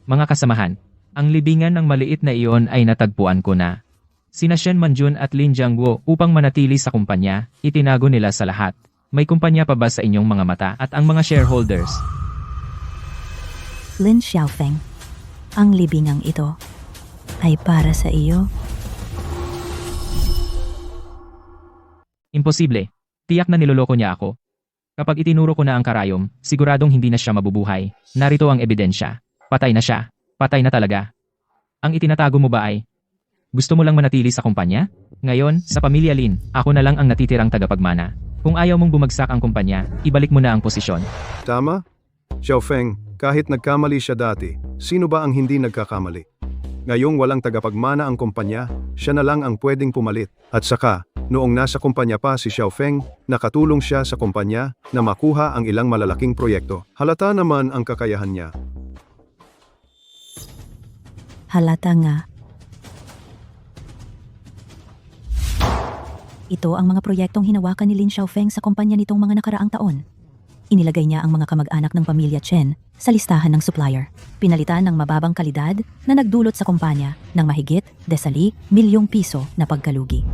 Mga kasamahan, ang libingan ng maliit na iyon ay natagpuan ko na. Sina Shen Manjun at Lin Jiangguo upang manatili sa kumpanya, itinago nila sa lahat. May kumpanya pa ba sa inyong mga mata at ang mga shareholders? Lin Xiaofeng, ang libingang ito ay para sa iyo. Imposible. Tiyak na niloloko niya ako. Kapag itinuro ko na ang karayom, siguradong hindi na siya mabubuhay. Narito ang ebidensya. Patay na siya. Patay na talaga. Ang itinatago mo ba ay, gusto mo lang manatili sa kumpanya? Ngayon, sa pamilya Lin, ako na lang ang natitirang tagapagmana. Kung ayaw mong bumagsak ang kumpanya, ibalik mo na ang posisyon. Tama? Xiaofeng, kahit nagkamali siya dati, sino ba ang hindi nagkakamali? Ngayong walang tagapagmana ang kumpanya, siya na lang ang pwedeng pumalit. At saka, noong nasa kumpanya pa si Xiaofeng, nakatulong siya sa kumpanya na makuha ang ilang malalaking proyekto. Halata naman ang kakayahan niya. Halata nga. Ito ang mga proyektong hinawakan ni Lin Xiaofeng sa kumpanya nitong mga nakaraang taon. Inilagay niya ang mga kamag-anak ng pamilya Chen sa listahan ng supplier. Pinalitan ng mababang kalidad na nagdulot sa kumpanya ng mahigit 10 milyong piso na pagkalugi.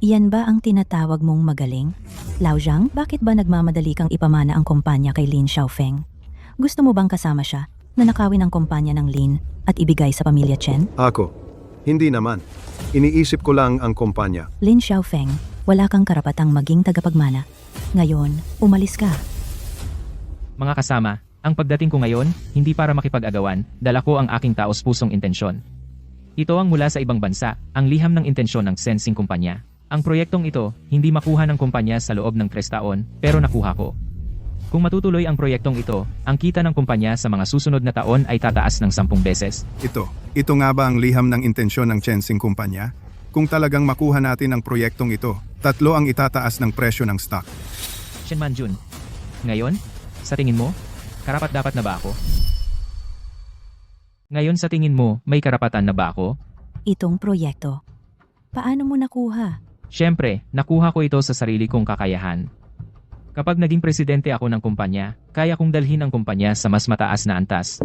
Iyan ba ang tinatawag mong magaling? Lao Zhang, bakit ba nagmamadali kang ipamana ang kumpanya kay Lin Xiaofeng? Gusto mo bang kasama siya na nakawin ang kumpanya ng Lin at ibigay sa pamilya Chen? Ako, hindi naman. Iniisip ko lang ang kumpanya. Lin Xiaofeng, wala kang karapatang maging tagapagmana. Ngayon, umalis ka. Mga kasama, ang pagdating ko ngayon, hindi para makipag-agawan, dala ko ang aking taos-pusong intensyon. Ito ang mula sa ibang bansa, ang liham ng intensyon ng sensing kumpanya. Ang proyektong ito, hindi makuha ng kumpanya sa loob ng 3 taon, pero nakuha ko. Kung matutuloy ang proyektong ito, ang kita ng kumpanya sa mga susunod na taon ay tataas ng 10 beses. Ito nga ba ang liham ng intensyon ng Chensing kumpanya? Kung talagang makuha natin ang proyektong ito, 3 ang itataas ng presyo ng stock. Shen Manjun, ngayon, sa tingin mo, karapat-dapat na ba ako? Ngayon sa tingin mo, may karapatan na ba ako? Itong proyekto. Paano mo nakuha? Siyempre, nakuha ko ito sa sarili kong kakayahan. Kapag naging presidente ako ng kumpanya, kaya kong dalhin ang kumpanya sa mas mataas na antas.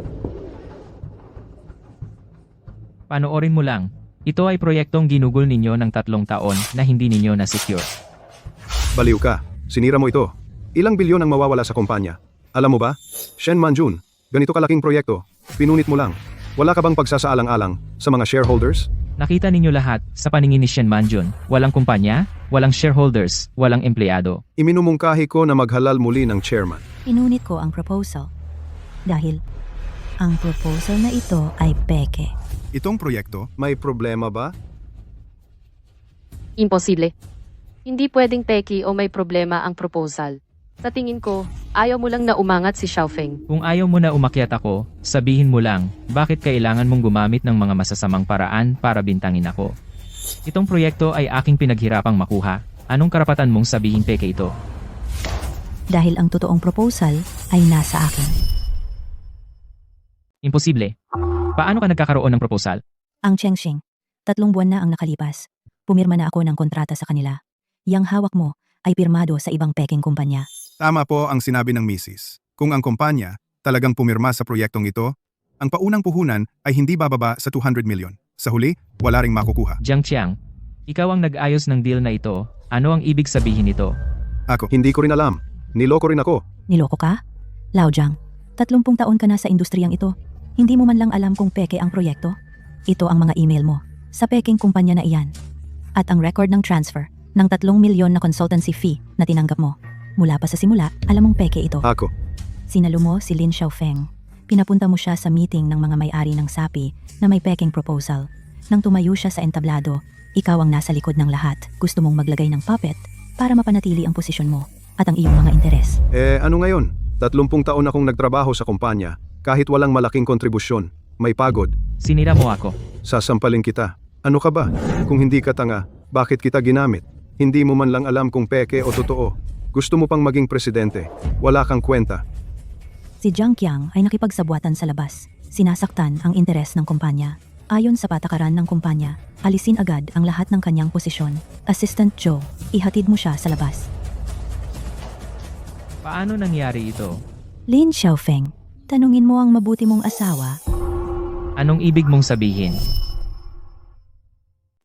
Panoorin mo lang. Ito ay proyektong ginugol ninyo ng 3 taon na hindi ninyo na-secure. Baliw ka. Sinira mo ito. Ilang bilyon ang mawawala sa kumpanya. Alam mo ba? Shen Manjun, ganito kalaking proyekto. Pinunit mo lang. Wala ka bang pagsasaalang-alang sa mga shareholders? Nakita ninyo lahat, sa paningin ni Shen Manjun, walang kumpanya, walang shareholders, walang empleyado. Iminumungkahi ko na maghalal muli ng chairman. Inunit ko ang proposal. Dahil, ang proposal na ito ay peke. Itong proyekto, May problema ba? Imposible. Hindi pwedeng peki o may problema ang proposal. Sa tingin ko, ayaw mo lang na umangat si Xiaofeng. Kung ayaw mo na umakyat ako, sabihin mo lang, bakit kailangan mong gumamit ng mga masasamang paraan para bintangin ako? Itong proyekto ay aking pinaghirapang makuha. Anong karapatan mong sabihin peke ito? Dahil ang totoong proposal ay nasa akin. Imposible. Paano ka nagkakaroon ng proposal? Ang Chengxing, 3 buwan na ang nakalipas. Pumirma na ako ng kontrata sa kanila. Yang hawak mo ay pirmado sa ibang peking kumpanya. tama po ang sinabi ng misis. Kung ang kumpanya talagang pumirma sa proyektong ito, ang paunang puhunan ay hindi bababa sa 200 milyon. Sa huli, wala ring makukuha. Jiang Qiang, ikaw ang nag-ayos ng deal na ito. Ano ang ibig sabihin nito? Ako, Hindi ko rin alam. Niloko rin ako. Niloko ka? Lao Zhang, 30 taon ka na sa industriyang ito. Hindi mo man lang alam kung peke ang proyekto? Ito ang mga email mo sa peking kumpanya na iyan. At ang record ng transfer ng 3 milyon na consultancy fee na tinanggap mo. Mula pa sa simula, alam mong peke ito. Ako. Sinalo mo si Lin Xiaofeng. Pinapunta mo siya sa meeting ng mga may-ari ng SAPI na may peking proposal. Nang tumayo siya sa entablado, ikaw ang nasa likod ng lahat. Gusto mong maglagay ng puppet para mapanatili ang posisyon mo at ang iyong mga interes. Ano ngayon? 30 taon akong nagtrabaho sa kumpanya. Kahit walang malaking kontribusyon, may pagod. Sinira mo ako. Sasampalin kita. Ano ka ba? Kung hindi ka tanga, bakit kita ginamit? Hindi mo man lang alam kung peke o totoo. Gusto mo pang maging presidente. Wala kang kwenta. Si Jiang Qiang ay nakipagsabwatan sa labas. Sinasaktan ang interes ng kumpanya. Ayon sa patakaran ng kumpanya, alisin agad ang lahat ng kanyang posisyon. Assistant Joe, ihatid mo siya sa labas. Paano nangyari ito? Lin Xiaofeng, tanungin mo ang mabuti mong asawa. Anong ibig mong sabihin?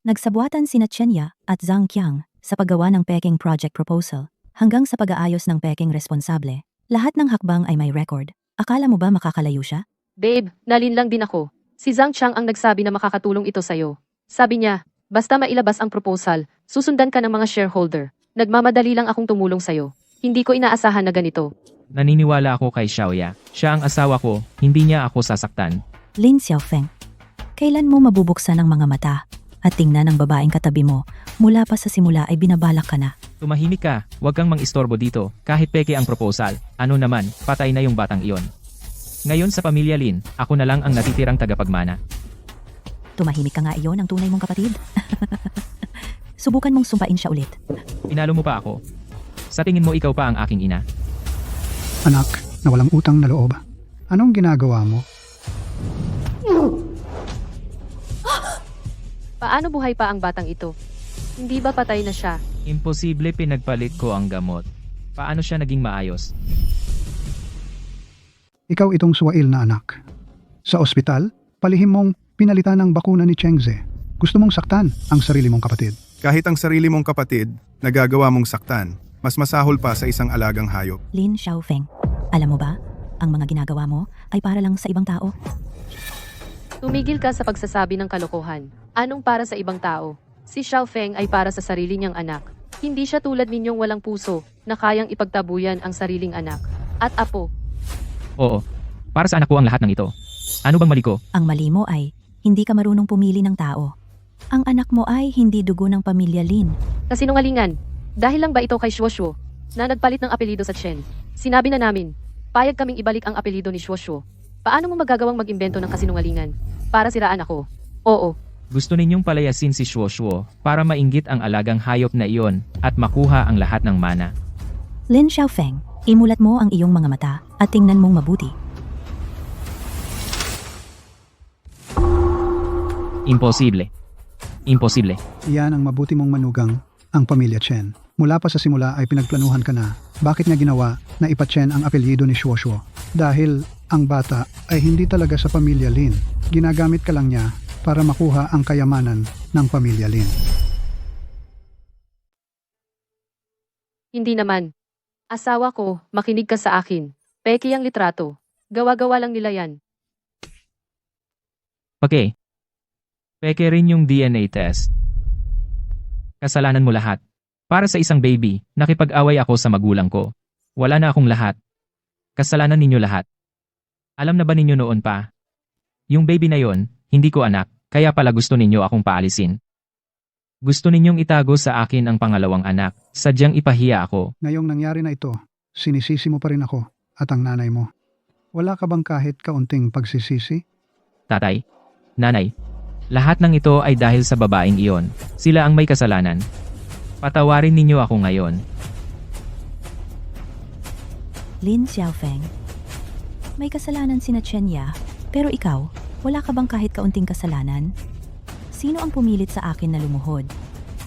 Nagsabwatan sina Chenya at Zhang Qiang sa paggawa ng peking project proposal hanggang sa pag-aayos ng peking responsable. Lahat ng hakbang ay may record. Akala mo ba makakalayo siya? Babe, nalin lang din ako. Si Zhang Qiang ang nagsabi na makakatulong ito sa'yo. Sabi niya, Basta mailabas ang proposal, susundan ka ng mga shareholder. Nagmamadali lang akong tumulong sa'yo. Hindi ko inaasahan na ganito. Naniniwala ako kay Xiaoya. Siya ang asawa ko, hindi niya ako sasaktan. Lin Xiaofeng, kailan mo mabubuksan ang mga mata at tingnan ang babaeng katabi mo? Mula pa sa simula ay binabalak ka na. Tumahimik ka, huwag kang mang-istorbo dito, kahit peke ang proposal. Ano naman, patay na yung batang iyon. Ngayon sa pamilya Lin, ako na lang ang natitirang tagapagmana. Tumahimik ka nga, iyon ang tunay mong kapatid. Subukan mong sumpain siya ulit. Pinalo mo pa ako. Sa tingin mo ikaw pa ang aking ina. Anak, na walang utang na loob. Anong ginagawa mo? Paano buhay pa ang batang ito? Hindi ba patay na siya? Imposible pinagpalit ko ang gamot. Paano siya naging maayos? Ikaw itong suwail na anak. Sa ospital, palihim mong pinalitan ng bakuna ni Chengze. Gusto mong saktan ang sarili mong kapatid. Kahit ang sarili mong kapatid, nagagawa mong saktan, mas masahol pa sa isang alagang hayop. Lin Xiaofeng, alam mo ba, ang mga ginagawa mo ay para lang sa ibang tao. Tumigil ka sa pagsasabi ng kalokohan. Anong para sa ibang tao? Si Xiaofeng ay para sa sarili niyang anak. Hindi siya tulad ninyong walang puso na kayang ipagtabuyan ang sariling anak. At apo. Oo, para sa anak ko ang lahat ng ito. Ano bang mali ko? Ang mali mo ay hindi ka marunong pumili ng tao. Ang anak mo ay hindi dugo ng pamilya Lin. Kasinungalingan. Dahil lang ba ito kay Shuoshuo na nagpalit ng apelido sa Chen? Sinabi na namin, payag kaming ibalik ang apelido ni Shuoshuo. Paano mo magagawang mag-imbento ng kasinungalingan? Para siraan ako. Oo. Gusto ninyong palayasin si Shuoshuo para mainggit ang alagang hayop na iyon at makuha ang lahat ng mana. Lin Xiaofeng, imulat mo ang iyong mga mata at tingnan mong mabuti. Imposible. Imposible. Iyan ang mabuti mong manugang, ang pamilya Chen. Mula pa sa simula ay pinagplanuhan ka na. Bakit niya ginawa na ipa-Chen ang apelyido ni Shuoshuo? Dahil ang bata ay hindi talaga sa pamilya Lin. Ginagamit ka lang niya para makuha ang kayamanan ng pamilya Lin. Hindi naman. Asawa ko, makinig ka sa akin. Peke ang litrato. Gawa-gawa lang nila yan. Pake. Peke rin yung DNA test. Kasalanan mo lahat. Para sa isang baby, nakipag-away ako sa magulang ko. Wala na akong lahat. Kasalanan ninyo lahat. Alam na ba ninyo noon pa? Yung baby na yon, hindi ko anak, kaya pala gusto ninyo akong paalisin. Gusto ninyong itago sa akin ang pangalawang anak, sadyang ipahiya ako. Ngayong nangyari na ito, sinisisi mo pa rin ako at ang nanay mo. Wala ka bang kahit kaunting pagsisisi? Tatay, nanay, lahat ng ito ay dahil sa babaeng iyon. Sila ang may kasalanan. Patawarin ninyo ako ngayon. Lin Xiaofeng, may kasalanan sina Chen Ya, pero ikaw, wala ka bang kahit kaunting kasalanan? Sino ang pumilit sa akin na lumuhod?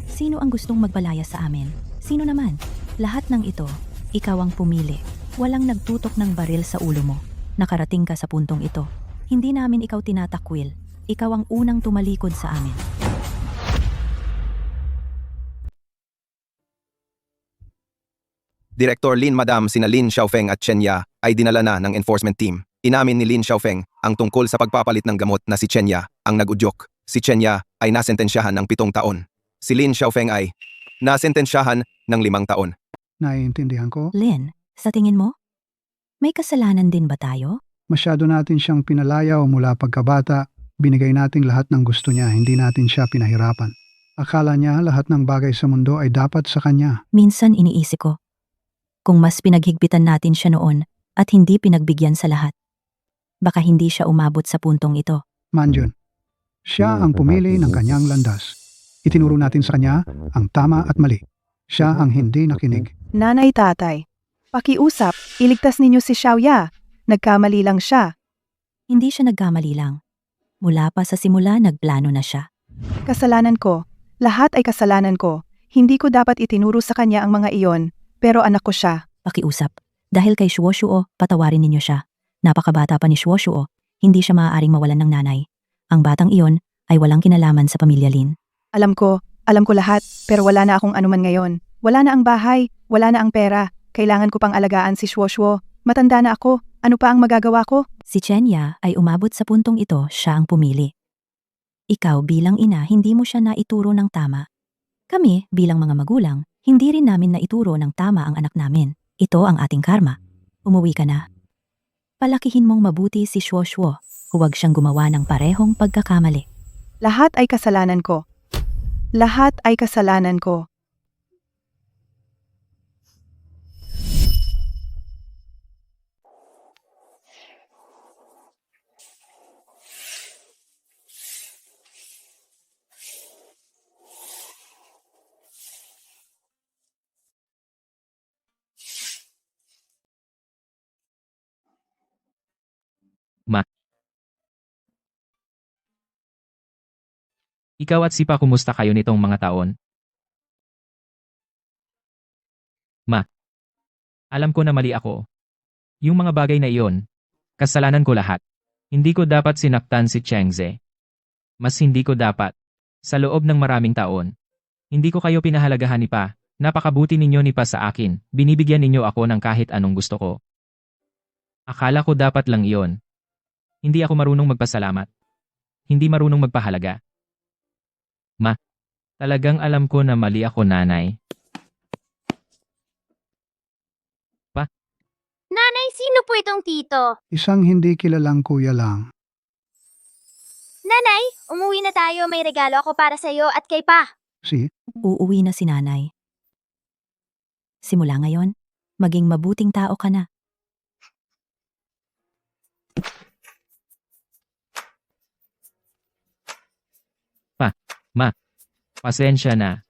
Sino ang gustong magbalaya sa amin? Sino naman? Lahat ng ito, ikaw ang pumili. Walang nagtutok ng baril sa ulo mo. Nakarating ka sa puntong ito. Hindi namin ikaw tinatakwil. Ikaw ang unang tumalikod sa amin. Director Lin Madam sina Lin Xiaofeng at Chen Ya ay dinala na ng enforcement team. Inamin ni Lin Xiaofeng ang tungkol sa pagpapalit ng gamot na si Chen Ya ang nag-udyok. Si Chen Ya ay nasentensyahan ng 7 taon. Si Lin Xiaofeng ay nasentensyahan ng 5 taon. Naiintindihan ko. Lin, sa tingin mo? May kasalanan din ba tayo? Masyado natin siyang pinalayaw mula pagkabata. Binigay natin lahat ng gusto niya, hindi natin siya pinahirapan. Akala niya lahat ng bagay sa mundo ay dapat sa kanya. Minsan iniisip ko, kung mas pinaghigpitan natin siya noon at hindi pinagbigyan sa lahat, baka hindi siya umabot sa puntong ito. Manjun, siya ang pumili ng kanyang landas. Itinuro natin sa kanya ang tama at mali. Siya ang hindi nakinig. Nanay tatay, pakiusap, iligtas ninyo si Xiaoya. Nagkamali lang siya. Hindi siya nagkamali lang. Mula pa sa simula nagplano na siya. Kasalanan ko. Lahat ay kasalanan ko. Hindi ko dapat itinuro sa kanya ang mga iyon, pero anak ko siya. Pakiusap. Dahil kay Shuoshuo, patawarin ninyo siya. Napakabata pa ni Shuoshuo, hindi siya maaaring mawalan ng nanay. Ang batang iyon ay walang kinalaman sa pamilya Lin. Alam ko lahat, pero wala na akong anuman ngayon. Wala na ang bahay, wala na ang pera. Kailangan ko pang alagaan si Shuoshuo. Matanda na ako. Ano pa ang magagawa ko? Si Chen Ya ay umabot sa puntong ito, siya ang pumili. Ikaw bilang ina hindi mo siya naituro ng tama. Kami bilang mga magulang, hindi rin namin naituro ng tama ang anak namin. Ito ang ating karma. Umuwi ka na. Palakihin mong mabuti si Shuo. Huwag siyang gumawa ng parehong pagkakamali. Lahat ay kasalanan ko. Lahat ay kasalanan ko. Ikaw at Sipa kumusta kayo nitong mga taon? Alam ko na mali ako. Yung mga bagay na iyon, kasalanan ko lahat. Hindi ko dapat sinaktan si Chengze. Mas hindi ko dapat. Sa loob ng maraming taon. Hindi ko kayo pinahalagahan ni Pa. Napakabuti ninyo ni Pa sa akin. Binibigyan ninyo ako ng kahit anong gusto ko. Akala ko dapat lang iyon. Hindi ako marunong magpasalamat. Hindi marunong magpahalaga. Talagang alam ko na mali ako, nanay. Nanay, sino po itong tito? Isang hindi kilalang kuya lang. Nanay, umuwi na tayo. May regalo ako para sa'yo at kay Pa. Si, Uuwi na si nanay. Simula ngayon, maging mabuting tao ka na. Pasensya na.